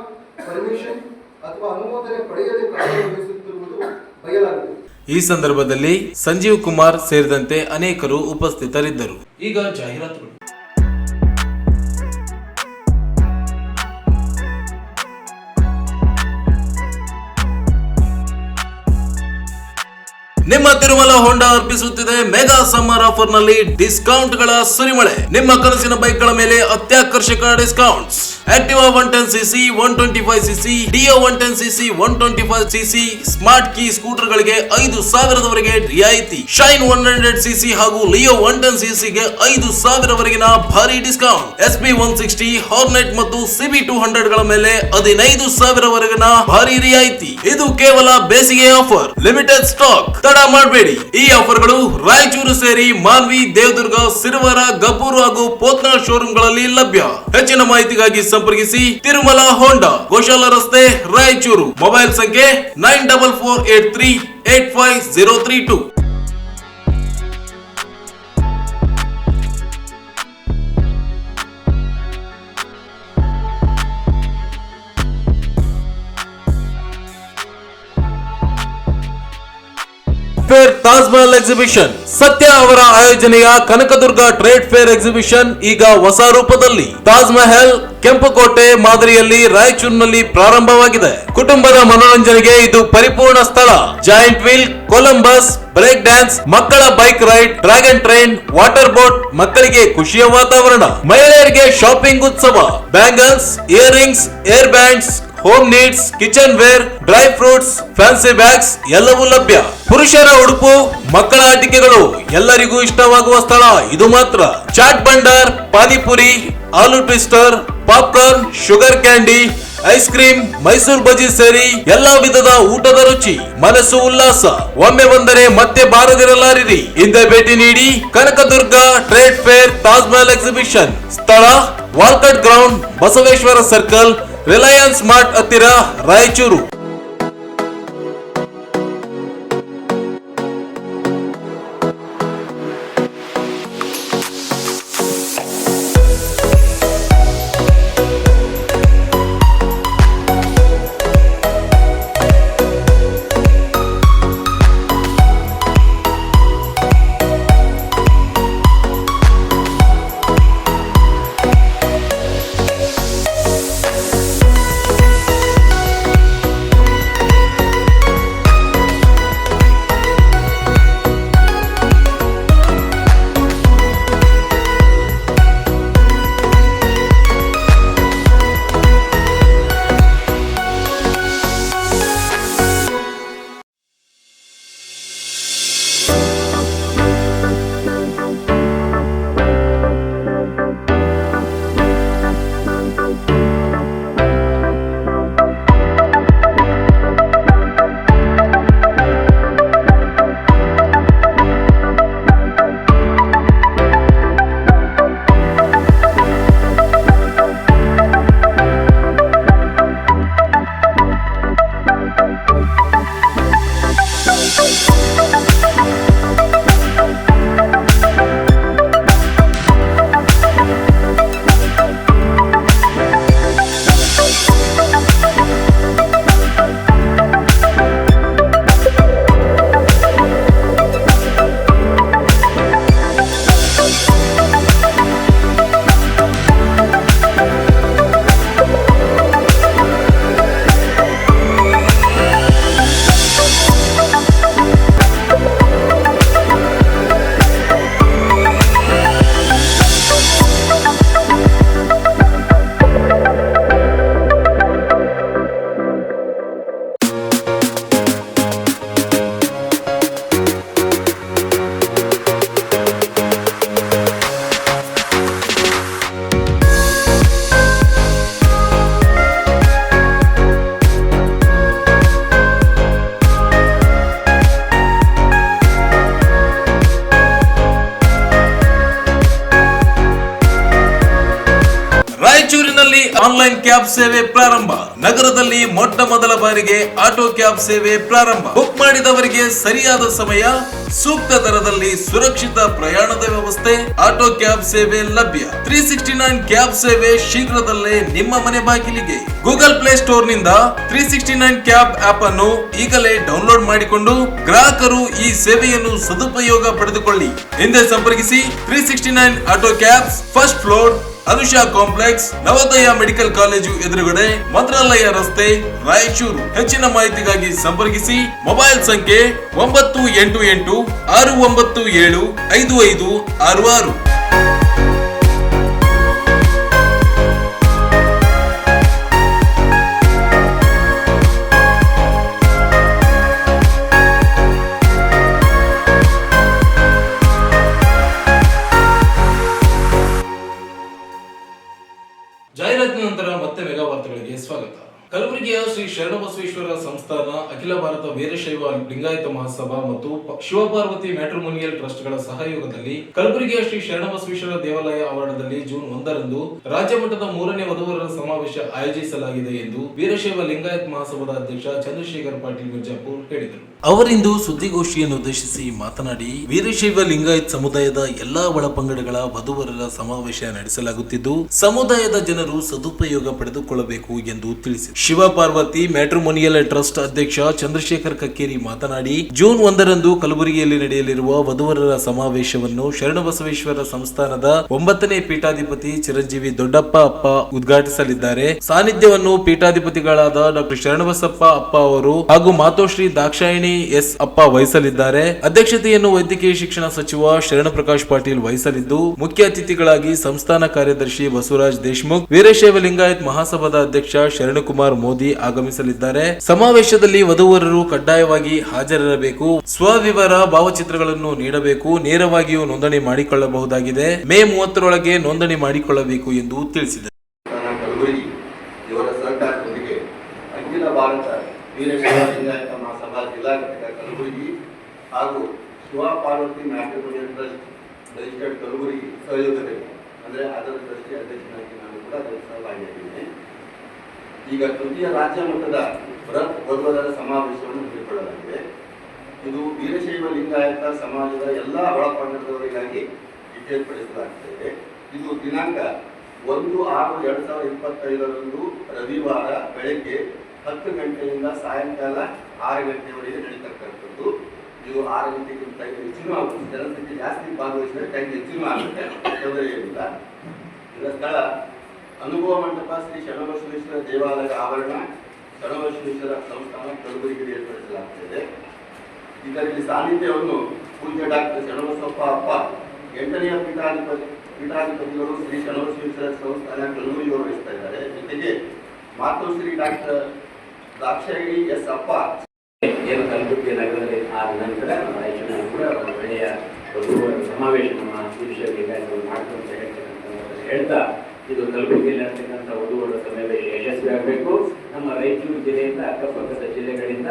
ಪರ್ಮಿಷನ್ ಅಥವಾ ಅನುಮೋದನೆ ಪಡೆಯದೆ ಕಾರ್ಯನಿರ್ವಹಿಸುತ್ತಿರುವುದು ಬಯಲಾಗಿದೆ. ಈ ಸಂದರ್ಭದಲ್ಲಿ ಸಂಜೀವ್ ಕುಮಾರ್ ಸೇರಿದಂತೆ ಅನೇಕರು ಉಪಸ್ಥಿತರಿದ್ದರು. ಈಗ ಜಾಹೀರಾತುಗಳು. ನಿಮ್ಮ ತಿರುಮಲ ಹೋಂಡಾ ಅರ್ಪಿಸುತ್ತಿದೆ ಮೆಗಾ ಸಮ್ಮರ್ ಆಫರ್ ನಲ್ಲಿ ಡಿಸ್ಕೌಂಟ್ ಗಳ ಸುರಿಮಳೆ. ನಿಮ್ಮ ಕನಸಿನ ಬೈಕ್ ಗಳ ಮೇಲೆ ಅತ್ಯಾಕರ್ಷಕ discounts. Activa 110cc, 125cc, Dio 110cc, 125cc smart key scooter ಗಳಿಗೆ 5,000 ರಿಯಾಯಿತಿ. ಶೈನ್ 100cc ಹಾಗೂ ಲಿಯೋ 110cc ಗೆ 5,000 ವರೆಗಿನ ಭಾರಿ ಡಿಸ್ಕೌಂಟ್. SB 160, ಹಾರ್ನೆಟ್ ಮತ್ತು CB 200 ಗಳ ಮೇಲೆ 15,000 ವರೆಗಿನ ಭಾರಿ ರಿಯಾಯಿತಿ. ಇದು ಕೇವಲ ಬೇಸಿಗೆ ಆಫರ್, ಲಿಮಿಟೆಡ್ ಸ್ಟಾಕ್. ತಡ ಮಾಡಬೇಡಿ. ಈ ಆಫರ್ಗಳು ರಾಯಚೂರು ಸೇರಿ ಮಾನ್ವಿ, ದೇವದುರ್ಗ, ಸಿರುವಾರ, ಗಬ್ಬೂರು ಹಾಗೂ ಪೋತ್ನಾಳ್ ಶೋರೂಮ್ಗಳಲ್ಲಿ ಲಭ್ಯ. ಹೆಚ್ಚಿನ ಮಾಹಿತಿಗಾಗಿ ಸಂಪರ್ಕಿಸಿ ತಿರುಮಲ ಹೋಂಡಾ, ಗೋಶಾಲ ರಸ್ತೆ, ರಾಯಚೂರು. ಮೊಬೈಲ್ ಸಂಖ್ಯೆ 9443850032. ತಾಜ್ ಮಹಲ್ ಎಕ್ಸಿಬಿಷನ್. ಸತ್ಯ ಅವರ ಆಯೋಜನೆಯ ಕನಕದುರ್ಗ ಟ್ರೇಡ್ ಫೇರ್ ಎಕ್ಸಿಬಿಷನ್ ಈಗ ಹೊಸ ರೂಪದಲ್ಲಿ ತಾಜ್ ಮಹಲ್ ಕೆಂಪುಕೋಟೆ ಮಾದರಿಯಲ್ಲಿ ರಾಯಚೂರಿನಲ್ಲಿ ಪ್ರಾರಂಭವಾಗಿದೆ. ಕುಟುಂಬದ ಮನೋರಂಜನೆಗೆ ಇದು ಪರಿಪೂರ್ಣ ಸ್ಥಳ. Giant wheel, Columbus, break dance, ಮಕ್ಕಳ bike ride, dragon train, water boat, ಮಕ್ಕಳಿಗೆ ಖುಷಿಯ ವಾತಾವರಣ. ಮಹಿಳೆಯರಿಗೆ ಶಾಪಿಂಗ್ ಉತ್ಸವ, bangles, earrings, hair bands, home needs, kitchenware, dry fruits, fancy bags ಎಲ್ಲವೂ ಲಭ್ಯ. ಪುರುಷರ ಉಡುಪು, ಮಕ್ಕಳ ಆಟಿಕೆಗಳು, ಎಲ್ಲರಿಗೂ ಇಷ್ಟವಾಗುವ ಸ್ಥಳ ಇದು ಮಾತ್ರ. Chaat bhandar, panipuri, aloo twister, popcorn, sugar candy, ice cream, Mysuru bajji ಸೇರಿ ಎಲ್ಲಾ ವಿಧದ ಊಟದ ರುಚಿ. ಮನಸ್ಸು ಉಲ್ಲಾಸ. ಒಮ್ಮೆ ಬಂದರೆ ಮತ್ತೆ ಬಾರದಿರಲಾರಿರಿ. ಹಿಂದೆ ಭೇಟಿ ನೀಡಿ. Kanakadurga trade fair Taj Mahal exhibition. ಸ್ಥಳ Walcott ground, Basaveshwara circle, Reliance Mart ಹತ್ತಿರ, ರಾಯಚೂರು. ಆನ್ಲೈನ್ ಕ್ಯಾಬ್ ಸೇವೆ ಪ್ರಾರಂಭ. ನಗರದಲ್ಲಿ ಮೊಟ್ಟ ಮೊದಲ ಬಾರಿಗೆ ಆಟೋ ಕ್ಯಾಬ್ ಸೇವೆ ಪ್ರಾರಂಭ. ಬುಕ್ ಮಾಡಿದವರಿಗೆ ಸರಿಯಾದ ಸಮಯ, ಸೂಕ್ತ ದರದಲ್ಲಿ ಸುರಕ್ಷಿತ ಪ್ರಯಾಣದ ವ್ಯವಸ್ಥೆ, ಆಟೋ ಕ್ಯಾಬ್ ಸೇವೆ ಲಭ್ಯ. 369 ಕ್ಯಾಬ್ ಸೇವೆ ಶೀಘ್ರದಲ್ಲೇ ನಿಮ್ಮ ಮನೆ ಬಾಗಿಲಿಗೆ. ಗೂಗಲ್ ಪ್ಲೇ ಸ್ಟೋರ್ ನಿಂದ 369 ಕ್ಯಾಬ್ ಆಪ್ ಅನ್ನು ಈಗಲೇ ಡೌನ್ಲೋಡ್ ಮಾಡಿಕೊಂಡು ಗ್ರಾಹಕರು ಈ ಸೇವೆಯನ್ನು ಸದುಪಯೋಗ ಪಡೆದುಕೊಳ್ಳಿ. ಹಿಂದೆ ಸಂಪರ್ಕಿಸಿ 369 auto cabs, first floor, Anusha complex, Navodaya medical college ಎದುರುಗಡೆ, ಮಂತ್ರಾಲಯ ರಸ್ತೆ, ರಾಯಚೂರು. ಹೆಚ್ಚಿನ ಮಾಹಿತಿಗಾಗಿ ಸಂಪರ್ಕಿಸಿ. ಮೊಬೈಲ್ ಸಂಖ್ಯೆ 988 697 5566. ಜಾಹೀರಾತಿನ ನಂತರ ಮತ್ತೆ ಮೆಗಾ ವಾರ್ತೆಗಳಿಗೆ ಸ್ವಾಗತ. ಕಲಬುರಗಿಯ ಶ್ರೀ ಶರಣಬಸವೇಶ್ವರ ಸಂಸ್ಥಾನ, ಅಖಿಲ ಭಾರತ ವೀರಶೈವ ಲಿಂಗಾಯತ ಮಹಾಸಭಾ ಮತ್ತು ಶಿವಪಾರ್ವತಿ ಮ್ಯಾಟ್ರಿಮೋನಿಯಲ್ ಟ್ರಸ್ಟ್ಗಳ ಸಹಯೋಗದಲ್ಲಿ ಕಲಬುರಗಿಯ ಶ್ರೀ ಶರಣಬಸವೇಶ್ವರ ದೇವಾಲಯ ಆವರಣದಲ್ಲಿ ಜೂನ್ 1ರಂದು ರಾಜ್ಯ ಮಟ್ಟದ 3ನೇ ವಧುವರರ ಸಮಾವೇಶ ಆಯೋಜಿಸಲಾಗಿದೆ ಎಂದು ವೀರಶೈವ ಲಿಂಗಾಯತ ಮಹಾಸಭಾದ ಅಧ್ಯಕ್ಷ ಚಂದ್ರಶೇಖರ್ ಪಾಟೀಲ್ ಮಿರ್ಜಾಪುರ್ ಹೇಳಿದರು. ಅವರಿಂದು ಸುದ್ದಿಗೋಷ್ಠಿಯನ್ನು ಉದ್ದೇಶಿಸಿ ಮಾತನಾಡಿ, ವೀರಶೈವ ಲಿಂಗಾಯತ್ ಸಮುದಾಯದ ಎಲ್ಲಾ ಒಳಪಂಗಡಗಳ ವಧುವರರ ಸಮಾವೇಶ ನಡೆಸಲಾಗುತ್ತಿದ್ದು, ಸಮುದಾಯದ ಜನರು ಸದುಪಯೋಗ ಪಡೆದುಕೊಳ್ಳಬೇಕು ಎಂದು ತಿಳಿಸಿದರು. ಶಿವಪಾರ್ವತಿ ಮ್ಯಾಟ್ರಿಮೋನಿಯಲ್ ಟ್ರಸ್ಟ್ ಅಧ್ಯಕ್ಷ ಚಂದ್ರಶೇಖರ್ ಕಕ್ಕೇರಿ ಮಾತನಾಡಿ, ಜೂನ್ 1ರಂದು ಕಲಬುರಗಿಯಲ್ಲಿ ನಡೆಯಲಿರುವ ವಧುವರರ ಸಮಾವೇಶವನ್ನು ಶರಣಬಸವೇಶ್ವರ ಸಂಸ್ಥಾನದ 9ನೇ ಪೀಠಾಧಿಪತಿ ಚಿರಂಜೀವಿ ದೊಡ್ಡಪ್ಪ ಅಪ್ಪ ಉದ್ಘಾಟಿಸಲಿದ್ದಾರೆ. ಸಾನ್ನಿಧ್ಯವನ್ನು ಪೀಠಾಧಿಪತಿಗಳಾದ ಡಾಕ್ಟರ್ ಶರಣಬಸಪ್ಪ ಅಪ್ಪ ಅವರು ಹಾಗೂ ಮಾತೋಶ್ರೀ ದಾಕ್ಷಾಯಿಣಿ ಎಸ್ ಅಪ್ಪ ವಹಿಸಲಿದ್ದಾರೆ. ಅಧ್ಯಕ್ಷತೆಯನ್ನು ವೈದ್ಯಕೀಯ ಶಿಕ್ಷಣ ಸಚಿವ ಶರಣಪ್ರಕಾಶ್ ಪಾಟೀಲ್ ವಹಿಸಲಿದ್ದು, ಮುಖ್ಯ ಅತಿಥಿಗಳಾಗಿ ಸಂಸ್ಥಾನ ಕಾರ್ಯದರ್ಶಿ ಬಸವರಾಜ್ ದೇಶಮುಖ್, ವೀರಶೈವ ಲಿಂಗಾಯತ್ ಮಹಾಸಭಾದ ಅಧ್ಯಕ್ಷ ಶರಣಕುಮಾರ್ ಮೋದಿ ಆಗಮಿಸಲಿದ್ದಾರೆ. ಸಮಾವೇಶದಲ್ಲಿ ವಧುವರರು ಕಡ್ಡಾಯವಾಗಿ ಹಾಜರಿರಬೇಕು, ಸ್ವವಿವರ ಭಾವಚಿತ್ರಗಳನ್ನು ನೀಡಬೇಕು, ನೇರವಾಗಿಯೂ ನೋಂದಣಿ ಮಾಡಿಕೊಳ್ಳಬಹುದಾಗಿದೆ. ಮೇ 30ರೊಳಗೆ ನೋಂದಣಿ ಮಾಡಿಕೊಳ್ಳಬೇಕು ಎಂದು ತಿಳಿಸಿದರು. ಕಲಬುರಗಿ ಇವರ ಸಹಕಾರದೊಂದಿಗೆ ಅಖಿಲ ಭಾರತ ವೀರಶೈವ ಲಿಂಗಾಯತ ಮಹಾಸಭಾ ಜಿಲ್ಲಾ ಘಟಕ ಕಲಬುರಗಿ ಹಾಗೂ Shiva Parvati matrimonial trust registered Kalaburagi ಸಹಯೋಗದಲ್ಲಿ, ಅಂದರೆ ಅದರ ಟ್ರಸ್ಟಿ ಅಧ್ಯಕ್ಷನಾಗಿ ನಾನು ಕೂಡ ಅದರ ಸಹಭಾಗಿಯಾಗಿದ್ದೇನೆ. ಈಗ ತೃತೀಯ ರಾಜ್ಯ ಮಟ್ಟದ ಬೃಹತ್ ವಧುವರರ ಸಮಾವೇಶವನ್ನು ಹಮ್ಮಿಕೊಳ್ಳಲಾಗಿದೆ. ಇದು ವೀರಶೈವ ಲಿಂಗಾಯತ ಸಮಾಜದ ಎಲ್ಲ ಒಳಪಂಗಡದವರಿಗಾಗಿ ಏರ್ಪಡಿಸಲಾಗುತ್ತದೆ. ಇದು ದಿನಾಂಕ 1/6/2025 ರವಿವಾರ ಬೆಳಗ್ಗೆ 10 ಗಂಟೆಯಿಂದ ಸಾಯಂಕಾಲ 6 ಗಂಟೆವರೆಗೆ ನಡೀತಕ್ಕಂಥದ್ದು. ಇದು 6 ಗಂಟೆಗಿಂತ ಹೆಚ್ಚಿನೂ ಆಗುತ್ತೆ. ಜನಸಂಖ್ಯೆ ಜಾಸ್ತಿ ಭಾಗವಹಿಸಿದರೆ ಟೈಮ್ ಹೆಚ್ಚಿನೂ ಆಗುತ್ತೆ, ತೊಂದರೆ ಏನಿಲ್ಲ. ಇದರ ಸ್ಥಳ ಅನುಭವ ಮಂಟಪ, ಶ್ರೀ ಶರಣಬಸವೇಶ್ವರ ದೇವಾಲಯದ ಆವರಣ, ಶರಣಬಸವೇಶ್ವರ ಸಂಸ್ಥಾನ ಕಲಬುರಗಿಯಲ್ಲಿ ಏರ್ಪಡಿಸಲಾಗುತ್ತದೆ. ಇದರಲ್ಲಿ ಸಾನ್ನಿಧ್ಯವನ್ನು ಪೂಜ್ಯ ಡಾಕ್ಟರ್ ಶರಣಬಸಪ್ಪ ಅಪ್ಪ 8ನೇ ಪೀಠಾಧಿಪತಿಗಳು ಶ್ರೀ ಶರಣಬಸವೇಶ್ವರ ಸಂಸ್ಥಾನ ಕಲಬುರಗಿಯವರು ವಹಿಸ್ತಾ ಇದ್ದಾರೆ. ಜೊತೆಗೆ ಮಾತೋಶ್ರೀ ಡಾಕ್ಟರ್ ದಾಕ್ಷಾಯಿಣಿ ಎಸ್ ಅಪ್ಪ ಏನು ಕಲಬುರಗಿ ನಗರದಲ್ಲಿ ಆದ ನಂತರ ರಾಯಚೂರಿನಲ್ಲಿ ಕೂಡ ಒಂದು ಒಳ್ಳೆಯ ಸಮಾವೇಶ ನಮ್ಮ ವೀರಶೈವ ಲಿಂಗಾಯತವನ್ನು ಮಾಡ್ತು ಅಂತ ಹೇಳ್ತಾ, ಇದು ಕಲಬುರಗಿಯಲ್ಲಿ ನಡೆತಕ್ಕಂಥ ವಧುವರರ ಸಮಾವೇಶ ಯಶಸ್ವಿ ಆಗಬೇಕು. ನಮ್ಮ ರಾಯಚೂರು ಜಿಲ್ಲೆಯಿಂದ ಅಕ್ಕಪಕ್ಕದ ಜಿಲ್ಲೆಗಳಿಂದ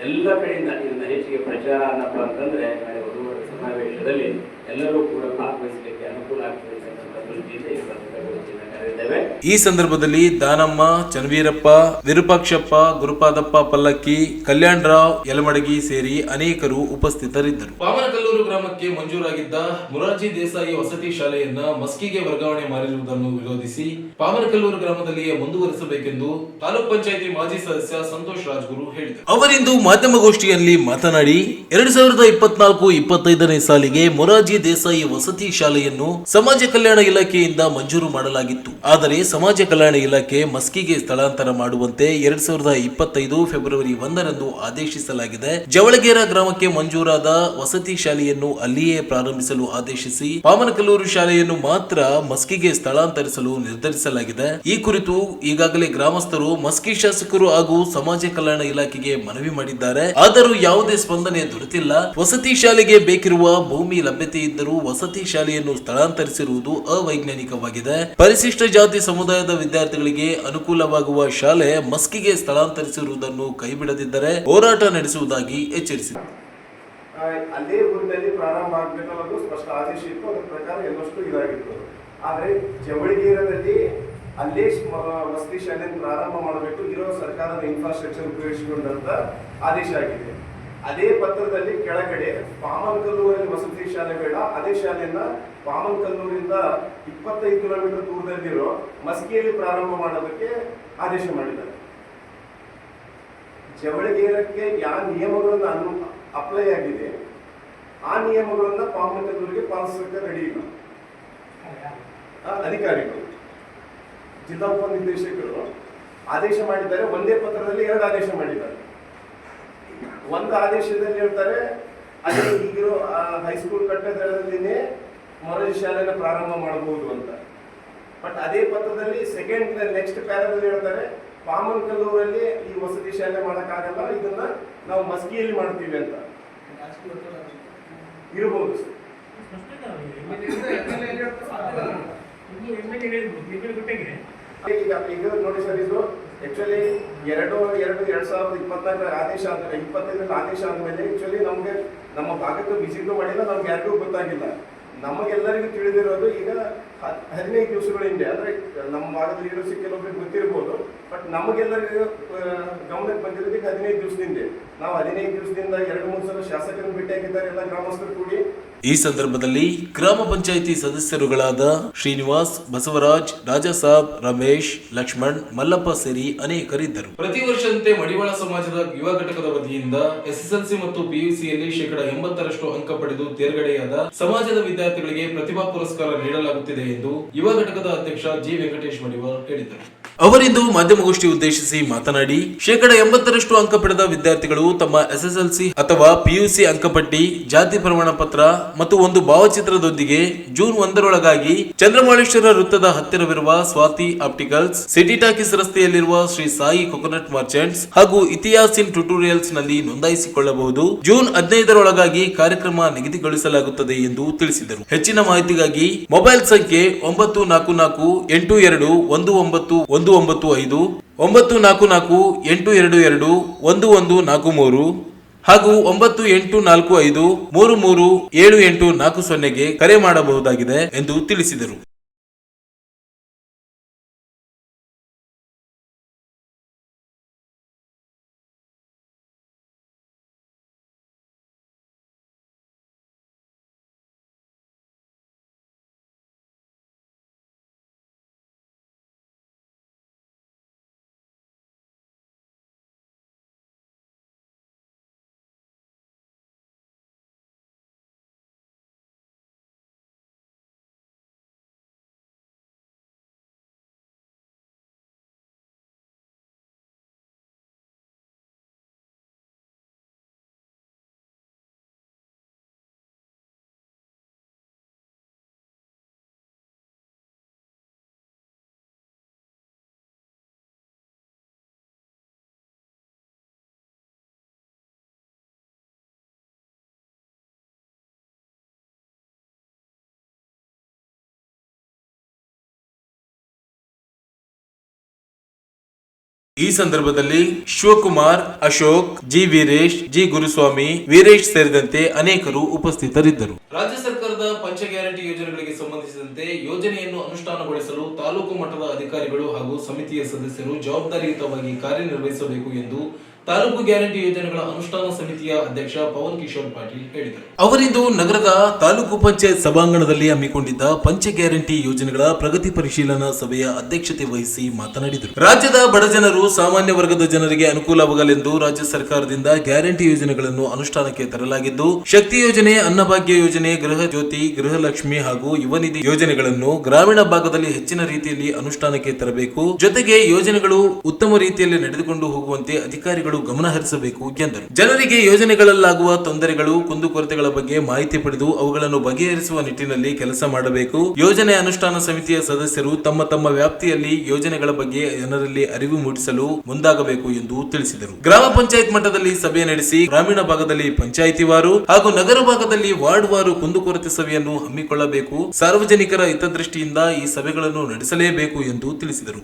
ಎಲ್ಲ ಕಡೆಯಿಂದ ಇದನ್ನ ಹೆಚ್ಚಿಗೆ ಪ್ರಚಾರ ಅನ್ನಪ್ಪ ಅಂತಂದ್ರೆ ನಾಳೆ ವಧುವರರ ಸಮಾವೇಶದಲ್ಲಿ ಎಲ್ಲರೂ ಕೂಡ ಭಾಗವಹಿಸಲಿಕ್ಕೆ ಅನುಕೂಲ ಆಗ್ತದೆ ಅಂತಕ್ಕಂಥ ದೃಷ್ಟಿಯಿಂದ ಈ ಪತ್ರಿಕಾಗೋಷ್ಠಿಯನ್ನು ಕರೆದಿದ್ದೇವೆ. ಈ ಸಂದರ್ಭದಲ್ಲಿ ದಾನಮ್ಮ, ಚನ್ನವೀರಪ್ಪ, ವಿರೂಪಾಕ್ಷಪ್ಪ, ಗುರುಪಾದಪ್ಪ ಪಲ್ಲಕ್ಕಿ, ಕಲ್ಯಾಣ್ ರಾವ್ ಯಲಮಡಗಿ ಸೇರಿ ಅನೇಕರು ಉಪಸ್ಥಿತರಿದ್ದರು. ಪಾವನಕಲ್ಲೂರು ಗ್ರಾಮಕ್ಕೆ ಮಂಜೂರಾಗಿದ್ದ ಮೊರಾರ್ಜಿ ದೇಸಾಯಿ ವಸತಿ ಶಾಲೆಯನ್ನ ಮಸ್ಕಿಗೆ ವರ್ಗಾವಣೆ ಮಾಡಿರುವುದನ್ನು ವಿರೋಧಿಸಿ ಪಾವನಕಲ್ಲೂರು ಗ್ರಾಮದಲ್ಲಿಯೇ ಮುಂದುವರಿಸಬೇಕೆಂದು ತಾಲೂಕ್ ಪಂಚಾಯಿತಿ ಮಾಜಿ ಸದಸ್ಯ ಸಂತೋಷ್ ರಾಜ್ಗುರು ಹೇಳಿದರು. ಅವರಿಂದು ಮಾಧ್ಯಮಗೋಷ್ಠಿಯಲ್ಲಿ ಮಾತನಾಡಿ, 2024-25ನೇ ಸಾಲಿಗೆ ಮೊರಾರ್ಜಿ ದೇಸಾಯಿ ವಸತಿ ಶಾಲೆಯನ್ನು ಸಮಾಜ ಕಲ್ಯಾಣ ಇಲಾಖೆಯಿಂದ ಮಂಜೂರು ಮಾಡಲಾಗಿತ್ತು. ಆದರೆ ಸಮಾಜ ಕಲ್ಯಾಣ ಇಲಾಖೆ ಮಸ್ಕಿಗೆ ಸ್ಥಳಾಂತರ ಮಾಡುವಂತೆ 2025 ಫೆಬ್ರವರಿ 1ರಂದು ಆದೇಶಿಸಲಾಗಿದೆ. ಜವಳಗೇರ ಗ್ರಾಮಕ್ಕೆ ಮಂಜೂರಾದ ವಸತಿ ಶಾಲೆಯನ್ನು ಅಲ್ಲಿಯೇ ಪ್ರಾರಂಭಿಸಲು ಆದೇಶಿಸಿ ಪಾವನಕಲ್ಲೂರು ಶಾಲೆಯನ್ನು ಮಾತ್ರ ಮಸ್ಕಿಗೆ ಸ್ಥಳಾಂತರಿಸಲು ನಿರ್ಧರಿಸಲಾಗಿದೆ. ಈ ಕುರಿತು ಈಗಾಗಲೇ ಗ್ರಾಮಸ್ಥರು ಮಸ್ಕಿ ಶಾಸಕರು ಹಾಗೂ ಸಮಾಜ ಕಲ್ಯಾಣ ಇಲಾಖೆಗೆ ಮನವಿ ಮಾಡಿದ್ದಾರೆ. ಆದರೂ ಯಾವುದೇ ಸ್ಪಂದನೆ ದೊರೆತಿಲ್ಲ. ವಸತಿ ಶಾಲೆಗೆ ಬೇಕಿರುವ ಭೂಮಿ ಲಭ್ಯತೆ ಇದ್ದರೂ ವಸತಿ ಶಾಲೆಯನ್ನು ಸ್ಥಳಾಂತರಿಸಿರುವುದು ಅವೈಜ್ಞಾನಿಕವಾಗಿದೆ. ಪರಿಶಿಷ್ಟ ಜಾತಿ ಸಮುದಾಯದ ವಿದ್ಯಾರ್ಥಿಗಳಿಗೆ ಅನುಕೂಲವಾಗುವ ಶಾಲೆ ಮಸ್ಕಿಗೆ ಸ್ಥಳಾಂತರಿಸಿರುವುದನ್ನು ಕೈಬಿಡದಿದ್ದರೆ ಹೋರಾಟ ನಡೆಸುವುದಾಗಿ ಎಚ್ಚರಿಸಿದರು. ಅದೇ ಊರಿನಲ್ಲಿ ಪ್ರಾರಂಭ ಆಗಬೇಕು ಅನ್ನೋದು ಸ್ಪಷ್ಟ ಆದೇಶ ಇತ್ತು. ಅದರ ಪ್ರಕಾರ ಎಲ್ಲಷ್ಟು ಇದಾಗಿತ್ತು. ಆದರೆ ಜವಳಿಗೇರದಲ್ಲಿ ಅಲ್ಲೇ ವಸತಿ ಶಾಲೆಯನ್ನು ಪ್ರಾರಂಭ ಮಾಡಬೇಕು, ಇರೋ ಸರ್ಕಾರದ ಇನ್ಫ್ರಾಸ್ಟ್ರಕ್ಚರ್ ಉಪಯೋಗಿಸಿಕೊಂಡಂತ ಆದೇಶ ಆಗಿದೆ. ಅದೇ ಪತ್ರದಲ್ಲಿ ಕೆಳಗಡೆ ಪಾಮನ್ಕಲ್ಲೂರಲ್ಲಿ ವಸತಿ ಶಾಲೆ ಬೇಡ, ಅದೇ ಶಾಲೆಯನ್ನ ಪಾಮನ್ಕಲ್ಲೂರಿಂದ 25 ಕಿಲೋಮೀಟರ್ ದೂರದಲ್ಲಿರೋ ಮಸ್ಕಿಯಲ್ಲಿ ಪ್ರಾರಂಭ ಮಾಡೋದಕ್ಕೆ ಆದೇಶ ಮಾಡಿದ್ದಾರೆ. ಜವಳಗೇರಕ್ಕೆ ಯಾವ ನಿಯಮಗಳನ್ನು ಅಪ್ಲೈ ಆಗಿದೆ ಆ ನಿಯಮಗಳನ್ನ ಪಾಮನ್ಕಲ್ಲೂರಿಗೆ ಪಾಲಿಸೋಕೆ ರೆಡಿ ಇಲ್ಲ ಅಧಿಕಾರಿಗಳು. ಜಿಲ್ಲಾ ಉಪನಿರ್ದೇಶಕರು ಆದೇಶ ಮಾಡಿದ್ದಾರೆ, ಒಂದೇ ಪತ್ರದಲ್ಲಿ 2 ಆದೇಶ ಮಾಡಿದ್ದಾರೆ. ಒಂದು ಆದೇಶದಲ್ಲಿ ಹೇಳ್ತಾರೆ ಅದೇ ಈಗಿರೋ ಹೈಸ್ಕೂಲ್ ಕಟ್ಟಡದಲ್ಲಿನೇ ಮೊರಾರ್ಜಿ ಶಾಲೆನ ಪ್ರಾರಂಭ ಮಾಡಬಹುದು ಅಂತ. ಬಟ್ ಅದೇ ಪತ್ರದಲ್ಲಿ ನೆಕ್ಸ್ಟ್ ಪ್ಯಾರಾದಲ್ಲಿ ಹೇಳ್ತಾರೆ ಪಾಮನ್ಕಲ್ಲೂರಲ್ಲಿ ಈ ವಸತಿ ಶಾಲೆ ಮಾಡೋಕ್ಕಾಗಲ್ಲ, ಇದನ್ನ ನಾವು ಮಸ್ಕಿಯಲ್ಲಿ ಮಾಡ್ತೀವಿ ಅಂತ ಇರಬಹುದು. ಈಗ ನೋಡಿ ಸರ್, ಇದು ಆಕ್ಚುಲಿ 2024 ಆದೇಶ ಆದ್ರೆ 25 ಆದೇಶ ಆದ್ಮೇಲೆ ಆಕ್ಚುಲಿ ನಮ್ಗೆ ನಮ್ಮ ಭಾಗಕ್ಕೆ ವಿಸಿಟ್ ಮಾಡಿಲ್ಲ, ನಮ್ಗೆ ಯಾರಿಗೂ ಗೊತ್ತಾಗಿಲ್ಲ. ನಮಗೆಲ್ಲರಿಗೂ ತಿಳಿದಿರೋದು ಈಗ 15 ದಿವಸಗಳ ಹಿಂದೆ, ಅಂದ್ರೆ ನಮ್ಮ ಭಾಗದ ಲೀಡರ್ಸ್ ಕೆಲವೊಬ್ಬರಿಗೆ ಗೊತ್ತಿರ್ಬೋದು, ಬಟ್ ನಮಗೆಲ್ಲರಿಗೂ ಗಮನಕ್ಕೆ ಬಂದಿರೋದು ಈಗ 15 ದಿವಸದಿಂದ. ನಾವು 15 ದಿವಸದಿಂದ 2-3 ಸಲ ಶಾಸಕರನ್ನು ಭೇಟಿಯಾಗಿದ್ದಾರೆ ಎಲ್ಲ ಗ್ರಾಮಸ್ಥರು ಕೂಡಿ. ಈ ಸಂದರ್ಭದಲ್ಲಿ ಗ್ರಾಮ ಪಂಚಾಯಿತಿ ಸದಸ್ಯರುಗಳಾದ ಶ್ರೀನಿವಾಸ್, ಬಸವರಾಜ್, ರಾಜಾಸಾಬ್, ರಮೇಶ್, ಲಕ್ಷ್ಮಣ್, ಮಲ್ಲಪ್ಪ ಸೇರಿ ಅನೇಕರಿದ್ದರು. ಪ್ರತಿ ವರ್ಷದಂತೆ ಮಡಿವಾಳ ಸಮಾಜದ ಯುವ ಘಟಕದ ವತಿಯಿಂದ ಎಸ್ಎಸ್ಎಲ್ಸಿ ಮತ್ತು ಪಿಯುಸಿಯಲ್ಲಿ 80% ಅಂಕ ಪಡೆದು ತೇರ್ಗಡೆಯಾದ ಸಮಾಜದ ವಿದ್ಯಾರ್ಥಿಗಳಿಗೆ ಪ್ರತಿಭಾ ಪುರಸ್ಕಾರ ನೀಡಲಾಗುತ್ತಿದೆ ಎಂದು ಯುವ ಘಟಕದ ಅಧ್ಯಕ್ಷ ಜಿ ವೆಂಕಟೇಶ್ ಮಡಿವಾಳ್ ಹೇಳಿದರು. ಅವರಿಂದು ಮಾಧ್ಯಮಗೋಷ್ಠಿ ಉದ್ದೇಶಿಸಿ ಮಾತನಾಡಿ 80% ಅಂಕ ಪಡೆದ ವಿದ್ಯಾರ್ಥಿಗಳು ತಮ್ಮ ಎಸ್ಎಸ್ಎಲ್ಸಿ ಅಥವಾ ಪಿಯುಸಿ ಅಂಕಪಟ್ಟಿ, ಜಾತಿ ಪ್ರಮಾಣ ಪತ್ರ ಮತ್ತು ಒಂದು ಭಾವಚಿತ್ರದೊಂದಿಗೆ ಜೂನ್ 1 ಚಂದ್ರಮೌಳೇಶ್ವರ ವೃತ್ತದ ಹತ್ತಿರವಿರುವ ಸ್ವಾತಿ ಆಪ್ಟಿಕಲ್ಸ್, ಸಿಟಿ ಟಾಕೀಸ್ ರಸ್ತೆಯಲ್ಲಿರುವ ಶ್ರೀ ಸಾಯಿ ಕೊಕೊನಟ್ ಮರ್ಚೆಂಟ್ಸ್ ಹಾಗೂ ಇತಿಹಾಸಿನ್ ಟ್ಯುಟೋರಿಯಲ್ಸ್ ನಲ್ಲಿ ನೋಂದಾಯಿಸಿಕೊಳ್ಳಬಹುದು. ಜೂನ್ 15 ಕಾರ್ಯಕ್ರಮ ನಿಗದಿಗೊಳಿಸಲಾಗುತ್ತದೆ ಎಂದು ತಿಳಿಸಿದರು. ಹೆಚ್ಚಿನ ಮಾಹಿತಿಗಾಗಿ ಮೊಬೈಲ್ ಸಂಖ್ಯೆ 9448219195 9448221143 ಹಾಗೂ 9845337840 ಕರೆ ಮಾಡಬಹುದಾಗಿದೆ ಎಂದು ತಿಳಿಸಿದರು. ಈ ಸಂದರ್ಭದಲ್ಲಿ ಶಿವಕುಮಾರ್, ಅಶೋಕ್, ಜಿ ವೀರೇಶ್, ಜಿ ಗುರುಸ್ವಾಮಿ, ವೀರೇಶ್ ಸೇರಿದಂತೆ ಅನೇಕರು ಉಪಸ್ಥಿತರಿದ್ದರು. ರಾಜ್ಯ ಸರ್ಕಾರದ ಪಂಚ ಗ್ಯಾರಂಟಿ ಯೋಜನೆಗಳಿಗೆ ಸಂಬಂಧಿಸಿದಂತೆ ಯೋಜನೆಯನ್ನು ಅನುಷ್ಠಾನಗೊಳಿಸಲು ತಾಲೂಕು ಮಟ್ಟದ ಅಧಿಕಾರಿಗಳು ಹಾಗೂ ಸಮಿತಿಯ ಸದಸ್ಯರು ಜವಾಬ್ದಾರಿಯುತವಾಗಿ ಕಾರ್ಯನಿರ್ವಹಿಸಬೇಕು ಎಂದು ತಾಲೂಕು ಗ್ಯಾರಂಟಿ ಯೋಜನೆಗಳ ಅನುಷ್ಠಾನ ಸಮಿತಿಯ ಅಧ್ಯಕ್ಷ ಪವನ್ ಕಿಶೋರ್ ಪಾಟೀಲ್ ಹೇಳಿದರು. ಅವರಿಂದು ನಗರದ ತಾಲೂಕು ಪಂಚಾಯತ್ ಸಭಾಂಗಣದಲ್ಲಿ ಹಮ್ಮಿಕೊಂಡಿದ್ದ ಪಂಚ ಗ್ಯಾರಂಟಿ ಯೋಜನೆಗಳ ಪ್ರಗತಿ ಪರಿಶೀಲನಾ ಸಭೆಯ ಅಧ್ಯಕ್ಷತೆ ವಹಿಸಿ ಮಾತನಾಡಿದರು. ರಾಜ್ಯದ ಬಡ ಜನರು, ಸಾಮಾನ್ಯ ವರ್ಗದ ಜನರಿಗೆ ಅನುಕೂಲವಾಗಲೆಂದು ರಾಜ್ಯ ಸರ್ಕಾರದಿಂದ ಗ್ಯಾರಂಟಿ ಯೋಜನೆಗಳನ್ನು ಅನುಷ್ಠಾನಕ್ಕೆ ತರಲಾಗಿದ್ದು, ಶಕ್ತಿ ಯೋಜನೆ, ಅನ್ನಭಾಗ್ಯ ಯೋಜನೆ, ಗೃಹ ಜ್ಯೋತಿ, ಗೃಹಲಕ್ಷ್ಮಿ ಹಾಗೂ ಯುವ ನಿಧಿ ಯೋಜನೆಗಳನ್ನು ಗ್ರಾಮೀಣ ಭಾಗದಲ್ಲಿ ಹೆಚ್ಚಿನ ರೀತಿಯಲ್ಲಿ ಅನುಷ್ಠಾನಕ್ಕೆ ತರಬೇಕು. ಜೊತೆಗೆ ಯೋಜನೆಗಳು ಉತ್ತಮ ರೀತಿಯಲ್ಲಿ ನಡೆದುಕೊಂಡು ಹೋಗುವಂತೆ ಅಧಿಕಾರಿಗಳು ಗಮನ ಹರಿಸಬೇಕು ಎಂದರು. ಜನರಿಗೆ ಯೋಜನೆಗಳಲ್ಲಾಗುವ ತೊಂದರೆಗಳು, ಕುಂದುಕೊರತೆಗಳ ಬಗ್ಗೆ ಮಾಹಿತಿ ಪಡೆದು ಅವುಗಳನ್ನು ಬಗೆಹರಿಸುವ ನಿಟ್ಟಿನಲ್ಲಿ ಕೆಲಸ ಮಾಡಬೇಕು. ಯೋಜನೆ ಅನುಷ್ಠಾನ ಸಮಿತಿಯ ಸದಸ್ಯರು ತಮ್ಮ ತಮ್ಮ ವ್ಯಾಪ್ತಿಯಲ್ಲಿ ಯೋಜನೆಗಳ ಬಗ್ಗೆ ಜನರಲ್ಲಿ ಅರಿವು ಮೂಡಿಸಲು ಮುಂದಾಗಬೇಕು ಎಂದು ತಿಳಿಸಿದರು. ಗ್ರಾಮ ಪಂಚಾಯತ್ ಮಟ್ಟದಲ್ಲಿ ಸಭೆ ನಡೆಸಿ ಗ್ರಾಮೀಣ ಭಾಗದಲ್ಲಿ ಪಂಚಾಯಿತಿವಾರು ಹಾಗೂ ನಗರ ಭಾಗದಲ್ಲಿ ವಾರ್ಡ್ ವಾರು ಕುಂದುಕೊರತೆ ಸಭೆಯನ್ನು ಹಮ್ಮಿಕೊಳ್ಳಬೇಕು. ಸಾರ್ವಜನಿಕರ ಹಿತದೃಷ್ಟಿಯಿಂದ ಈ ಸಭೆಗಳನ್ನು ನಡೆಸಲೇಬೇಕು ಎಂದು ತಿಳಿಸಿದರು.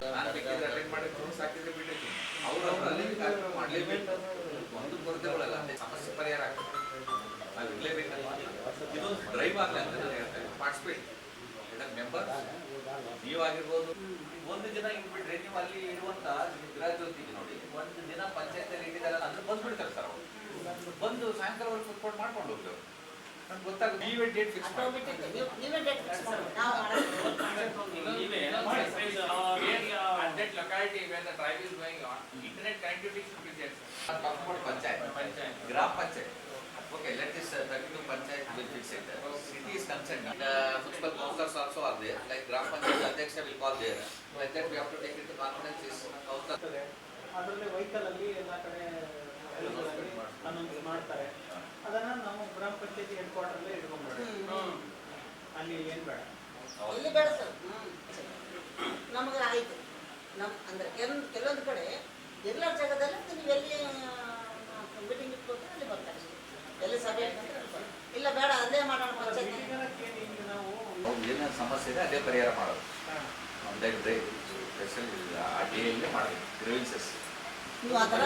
ನೀವಾಗಿರ್ಬೋದು, ಒಂದು ದಿನ ಇಟ್ಬಿಟ್ರೆ ನೀವು ಅಲ್ಲಿ ಇರುವಂತ ಗೃಹ ಜ್ಯೋತಿಗೆ ನೋಡಿ, ಒಂದು ದಿನ ಪಂಚಾಯತಿಯಲ್ಲಿ ಇಟ್ಟಿದ್ದಾರೆ ಅಂದ್ರೆ ಬಂದ್ಬಿಡ್ತಾರೆ ಸರ್ ಅವರು. ಬಂದು ಸಾಯಂಕಾಲವರೆಗೆ ಕುತ್ಕೊಂಡು ಮಾಡ್ಕೊಂಡು ಹೋಗ್ತಾರೆ. ನಮ್ಗೆ ಗೊತ್ತಾಗುತ್ತೆ ನೀವೇ ಡೇಟ್ ಫಿಕ್ಸ್ ಮಾಡಿ. ಗ್ರಾಮ panchayat. Okay, let this 32 panchayat will fix it. City is concerned. Municipal councillors also are there. Like Gram Panchayat Adhyaksha will call there. Like that we have to take it to conference. Is councillor. ಅದರಲ್ಲಿ ವೆಹಿಕಲ್ ಅಲ್ಲಿ ಎಲ್ಲ ಕಡೆ ಅನೌನ್ಸ್ ಮಾಡ್ತಾರೆ. ಅದನ್ನ ನಾವು ಗ್ರಾಮ ಪಂಚಾಯತಿ ಹೆಡ್ ಕ್ವಾರ್ಟರ್ ಅಲ್ಲೇ ಇಟ್ಕೊಂಡ್ಬಿಡ್ತೀವಿ. ಅಲ್ಲಿ ಏನು ಬೇಡ, ಇಲ್ಲಿ ಬೇಡ ಸರ್. ನಮಗೆ ಆಯ್ತು. ಅಂದ್ರೆ ಕೆಲವೊಂದು ಕಡೆ ಎಲ್ಲ ಜಾಗದಲ್ಲಿ ನೀವು ಎಲ್ಲಿ ಮೀಟಿಂಗ್ ಇಟ್ಕೊಳ್ತಾರೆ ಅಲ್ಲಿ ಬರ್ತಾರೆ, ಎಲ್ಲಿ ಸಭೆ ಇಲ್ಲ ಬೇಡ ಅಲ್ಲೇ ಮಾಡೋಣ ಪಂಚಾಯತ್. ಏನೇನು ಸಮಸ್ಯೆ ಇದೆ ಅದೇ ಪರಿಹಾರ ಮಾಡೋದು. ಸ್ಪೆಷಲ್ ಆ ಡೇಯಲ್ಲೇ ಮಾಡೋದು ಗ್ರೀವೆನ್ಸಸ್. ನೀವು ಆ ಥರ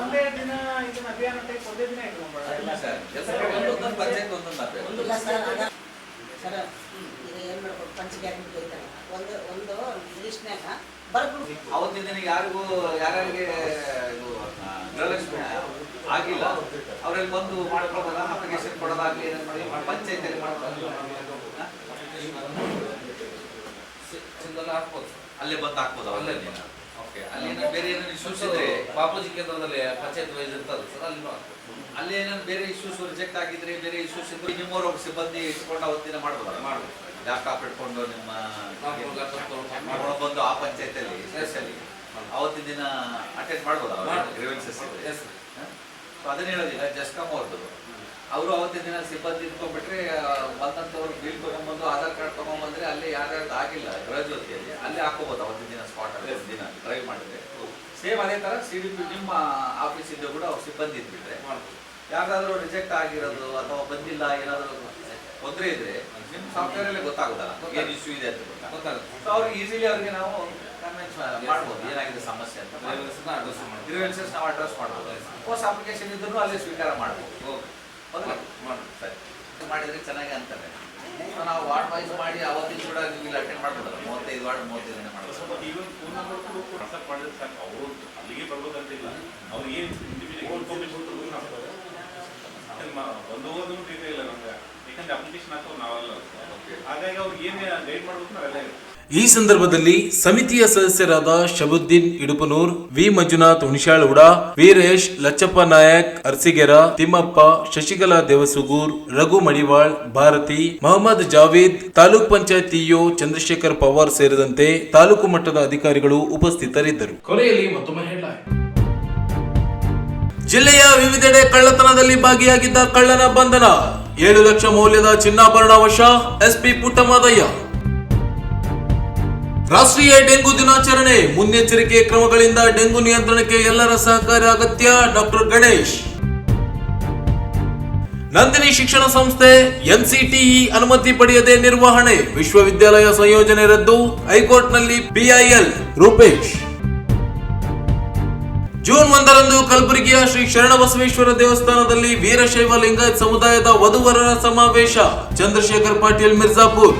ಒಂದೇ ದಿನ ಇದನ್ನ ಅಭಿಯಾನ ಟೈಪ್ ಒಂದೇ ದಿನ ಇಟ್ಕೊಂಡ್ಬೇಡ. ಒಂದೊಂದು ಪಂಚಾಯತ್ ಒಂದೊಂದು ಅಭ್ಯಾಸ. ಇಲ್ಲ ಸರ್, ಸರ್ ಈಗ ಏನು ಮಾಡ್ಬೇಕು, ಪಂಚಗ್ಯಾರಂಟಿ ಬೈತಾರೆ. ಒಂದು ಲಿಸ್ಟ್ನಾಗ ಬರ್ಬಿಡು. ಅವತ್ತಿನ ದಿನ ಯಾರ್ಯಾರಿಗೆ ಇದು ಗೃಹಲಕ್ಷ್ಮಿ ಆಗಿಲ್ಲ ಅವರಲ್ಲಿ ಬಂದು ಮಾಡ್ಕೊಬೋದ, ಅಪ್ಲಿಕೇಶನ್ ಕೊಡೋದಾಗಲಿ ಪಂಚಾಯತಿಯಲ್ಲಿ ಮಾಡ್ಬೋದು. ಹಾಕ್ಬೋದು, ಅಲ್ಲೇ ಬಂದು ಹಾಕ್ಬೋದು ಅಲ್ಲೇ ದಿನ. ಓಕೆ, ಅಲ್ಲಿ ಬೇರೆ ಏನೇನು ಇಶ್ಯೂಸ್ ಇದ್ರೆ ಬಾಪೂಜಿ ಕೇಂದ್ರದಲ್ಲಿ ಪಂಚಾಯತ್ ವೈಸ್ ಇರ್ತದೆ ಸರ್, ಅಲ್ಲಿ ಅಲ್ಲಿ ಏನೇನು ಬೇರೆ ಇಶ್ಯೂಸ್ ರಿಜೆಕ್ಟ್ ಆಗಿದ್ರೆ, ಬೇರೆ ಇಶ್ಯೂಸ್ ಇದ್ರೆ ನಿಮ್ಮೂರ ಸಿಬ್ಬಂದಿ ಇಟ್ಕೊಂಡು ಅವತ್ತಿನ ಮಾಡ್ಬೋದಲ್ಲ, ಮಾಡ್ಬೋದು. ಲ್ಯಾಪ್ಟಾಪ್ ಇಟ್ಕೊಂಡು ನಿಮ್ಮ ಬಂದು ಆ ಪಂಚಾಯತಿಯಲ್ಲಿ ಸ್ಪೆಷಲಿ ಅವತ್ತಿನ ದಿನ ಅಟೆಂಡ್ ಮಾಡ್ಬೋದು ಗ್ರೀವೆನ್ಸಸ್. ಸೊ ಅದನ್ನ ಹೇಳೋದಿಲ್ಲ, ಜಸ್ಕಾಮ್ ಅವ್ರದ್ದು ಅವರು ಅವತ್ತಿನ ದಿನ ಸಿಬ್ಬಂದಿ ಇಟ್ಕೊಂಡ್ಬಿಟ್ರೆ ಬಂದಂಥವ್ರು ಬಿಲ್ ತೊಗೊಂಡ್ಬಂದು ಆಧಾರ್ ಕಾರ್ಡ್ ತೊಗೊಂಡ್ಬಂದ್ರೆ ಅಲ್ಲಿ ಯಾರ್ಯಾರ್ದು ಆಗಿಲ್ಲ ಗೃಹ ಜ್ಯೋತಿಯಲ್ಲಿ ಅಲ್ಲೇ ಹಾಕೋಬೋದು ಅವತ್ತಿನ ದಿನ ಸ್ಪಾಟ್ ಅಲ್ಲಿ ದಿನ ಡ್ರೈವ್ ಮಾಡಿದ್ರೆ. ಸೇಮ್ ಅದೇ ಥರ CDP ನಿಮ್ಮ ಆಫೀಸಿಂದ ಕೂಡ ಅವ್ರು ಸಿಬ್ಬಂದಿ ಇದ್ಬಿಟ್ರೆ ಯಾವ್ದಾದ್ರು ರಿಜೆಕ್ಟ್ ಆಗಿರೋದು ಅಥವಾ ಬಂದಿಲ್ಲ ಏನಾದರೂ ತೊಂದರೆ ಇದ್ರೆ ನಿಮ್ಮ ಸಾಫ್ಟ್ವೇರಲ್ಲೇ ಗೊತ್ತಾಗೋದಲ್ಲ ಏನು ಇಶ್ಯೂ ಇದೆ ಅಂತ ಗೊತ್ತಾಗುತ್ತೆ. ಸೊ ಅವ್ರಿಗೆ ಈಸಿಲಿ ಅವ್ರಿಗೆ ನಾವು ಕನ್ವಿನ್ಸ್ ಮಾಡ್ಬೋದು ಏನಾಗಿದೆ ಸಮಸ್ಯೆ ಅಂತ. ಗ್ರೀವೆನ್ಸಸ್ ನಾವು ಅಡ್ರೆಸ್ ಮಾಡ್ಬೋದು. ಹೊಸ ಅಪ್ಲಿಕೇಶನ್ ಇದ್ರೂ ಅಲ್ಲೇ ಸ್ವೀಕಾರ ಮಾಡ್ಬೋದು. ಸರಿ ಮಾಡಿದ್ರೆ ಚೆನ್ನಾಗಿ ಅಂತಾರೆ. ನಾವು ವಾರ್ಡ್ ವೈಸ್ ಮಾಡಿ ಅವತ್ತಿನ ಕೂಡ ನೀವು ಇಲ್ಲಿ ಅಟೆಂಡ್ ಮಾಡ್ಬೋದಲ್ಲ, 35 ವಾರ್ಡ್ 35 ಗಂಟೆ ಮಾಡ್ಬೋದು. ಅವರು ಅಲ್ಲಿಗೆ ಬರ್ಬೋದಂತಿಲ್ಲ, ಅವ್ರಿಗೆ ಒಂದು ಓದೂ ಇಲ್ಲ ನಮ್ಗೆ, ಯಾಕಂದ್ರೆ ಅಪ್ಲಿಕೇಶನ್ ಹಾಕೋ ನಾವಲ್ಲ. ಹಾಗಾಗಿ ಅವ್ರಿಗೆ ಏನು ಗೈಡ್ ಮಾಡ್ಬೇಕು ನಾವೆಲ್ಲ. ಈ ಸಂದರ್ಭದಲ್ಲಿ ಸಮಿತಿಯ ಸದಸ್ಯರಾದ ಶಬುದ್ದೀನ್ ಇಡುಪನೂರ್, ವಿ ಮಂಜುನಾಥ್ ಹುಣಶಾಳ್, ವೀರೇಶ್, ಲಚ್ಚಪ್ಪ ನಾಯಕ್ ಅರ್ಸಿಗೆರ, ತಿಮ್ಮಪ್ಪ, ಶಶಿಕಲಾ ದೇವಸುಗೂರ್, ರಘು ಮಡಿವಾಳ್, ಭಾರತಿ, ಮೊಹಮ್ಮದ್ ಜಾವೀದ್, ತಾಲೂಕ್ ಪಂಚಾಯತ್ ಇಒ ಚಂದ್ರಶೇಖರ್ ಪವಾರ್ ಸೇರಿದಂತೆ ತಾಲೂಕು ಮಟ್ಟದ ಅಧಿಕಾರಿಗಳು ಉಪಸ್ಥಿತರಿದ್ದರು. ಕೊನೆಯಲ್ಲಿ ಮತ್ತೊಮ್ಮೆ ಹೆಡ್ಲೈನ್. ಜಿಲ್ಲೆಯ ವಿವಿಧೆಡೆ ಕಳ್ಳತನದಲ್ಲಿ ಭಾಗಿಯಾಗಿದ್ದ ಕಳ್ಳನ ಬಂಧನ, 7 ಲಕ್ಷ ಮೌಲ್ಯದ ಚಿನ್ನಾಭರಣ ವಶ, ಎಸ್ಪಿ ಪುಟ್ಟಮಾದಯ್ಯ. ರಾಷ್ಟ್ರೀಯ ಡೆಂಗು ದಿನಾಚರಣೆ, ಮುನ್ನೆಚ್ಚರಿಕೆ ಕ್ರಮಗಳಿಂದ ಡೆಂಗು ನಿಯಂತ್ರಣಕ್ಕೆ ಎಲ್ಲರ ಸಹಕಾರ ಅಗತ್ಯ, ಡಾಕ್ಟರ್ ಗಣೇಶ್. ನಂದಿನಿ ಶಿಕ್ಷಣ ಸಂಸ್ಥೆ NCTE ಅನುಮತಿ ಪಡೆಯದೆ ನಿರ್ವಹಣೆ, ವಿಶ್ವವಿದ್ಯಾಲಯ ಸಂಯೋಜನೆ ರದ್ದು, ಹೈಕೋರ್ಟ್ನಲ್ಲಿ PIL, ರೂಪೇಶ್. ಜೂನ್ 1ರಂದು ಕಲಬುರಗಿಯ ಶ್ರೀ ಶರಣಬಸವೇಶ್ವರ ದೇವಸ್ಥಾನದಲ್ಲಿ ವೀರಶೈವ ಲಿಂಗಾಯತ್ ಸಮುದಾಯದ ವಧುವರರ ಸಮಾವೇಶ, ಚಂದ್ರಶೇಖರ್ ಪಾಟೀಲ್ ಮಿರ್ಜಾಪುರ್.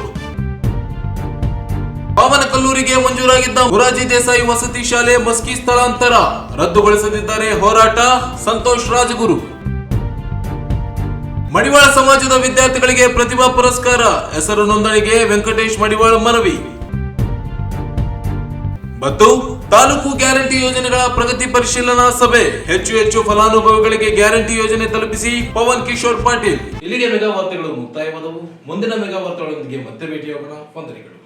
ಪಾವನಕಲ್ಲೂರಿಗೆ ಮಂಜೂರಾಗಿದ್ದ ಮೊರಾರ್ಜಿ ದೇಸಾಯಿ ವಸತಿ ಶಾಲೆ ಮಸ್ಕಿ ಸ್ಥಳಾಂತರ ರದ್ದುಗೊಳಿಸದಿದ್ದರೆ ಹೋರಾಟ, ಸಂತೋಷ್ ರಾಜಗುರು. ಮಡಿವಾಳ ಸಮಾಜದ ವಿದ್ಯಾರ್ಥಿಗಳಿಗೆ ಪ್ರತಿಭಾ ಪುರಸ್ಕಾರ, ಹೆಸರು ನೋಂದಣಿಗೆ ವೆಂಕಟೇಶ್ ಮಡಿವಾಳ ಮನವಿ. ಮತ್ತು ತಾಲೂಕು ಗ್ಯಾರಂಟಿ ಯೋಜನೆಗಳ ಪ್ರಗತಿ ಪರಿಶೀಲನಾ ಸಭೆ, ಹೆಚ್ಚು ಫಲಾನುಭವಿಗಳಿಗೆ ಗ್ಯಾರಂಟಿ ಯೋಜನೆ ತಲುಪಿಸಿ, ಪವನ್ ಕಿಶೋರ್ ಪಾಟೀಲ್. ಇಲ್ಲಿಗೆ ಮೆಗಾ ವಾರ್ತೆಗಳು ಮುಕ್ತಾಯವಾದವು. ಮುಂದಿನ ಮೆಗಾ ವಾರ್ತೆಗಳೊಂದಿಗೆ ಮತ್ತೆ ಭೇಟಿಯಾಗೋಣ. ವಂದನೆಗಳು.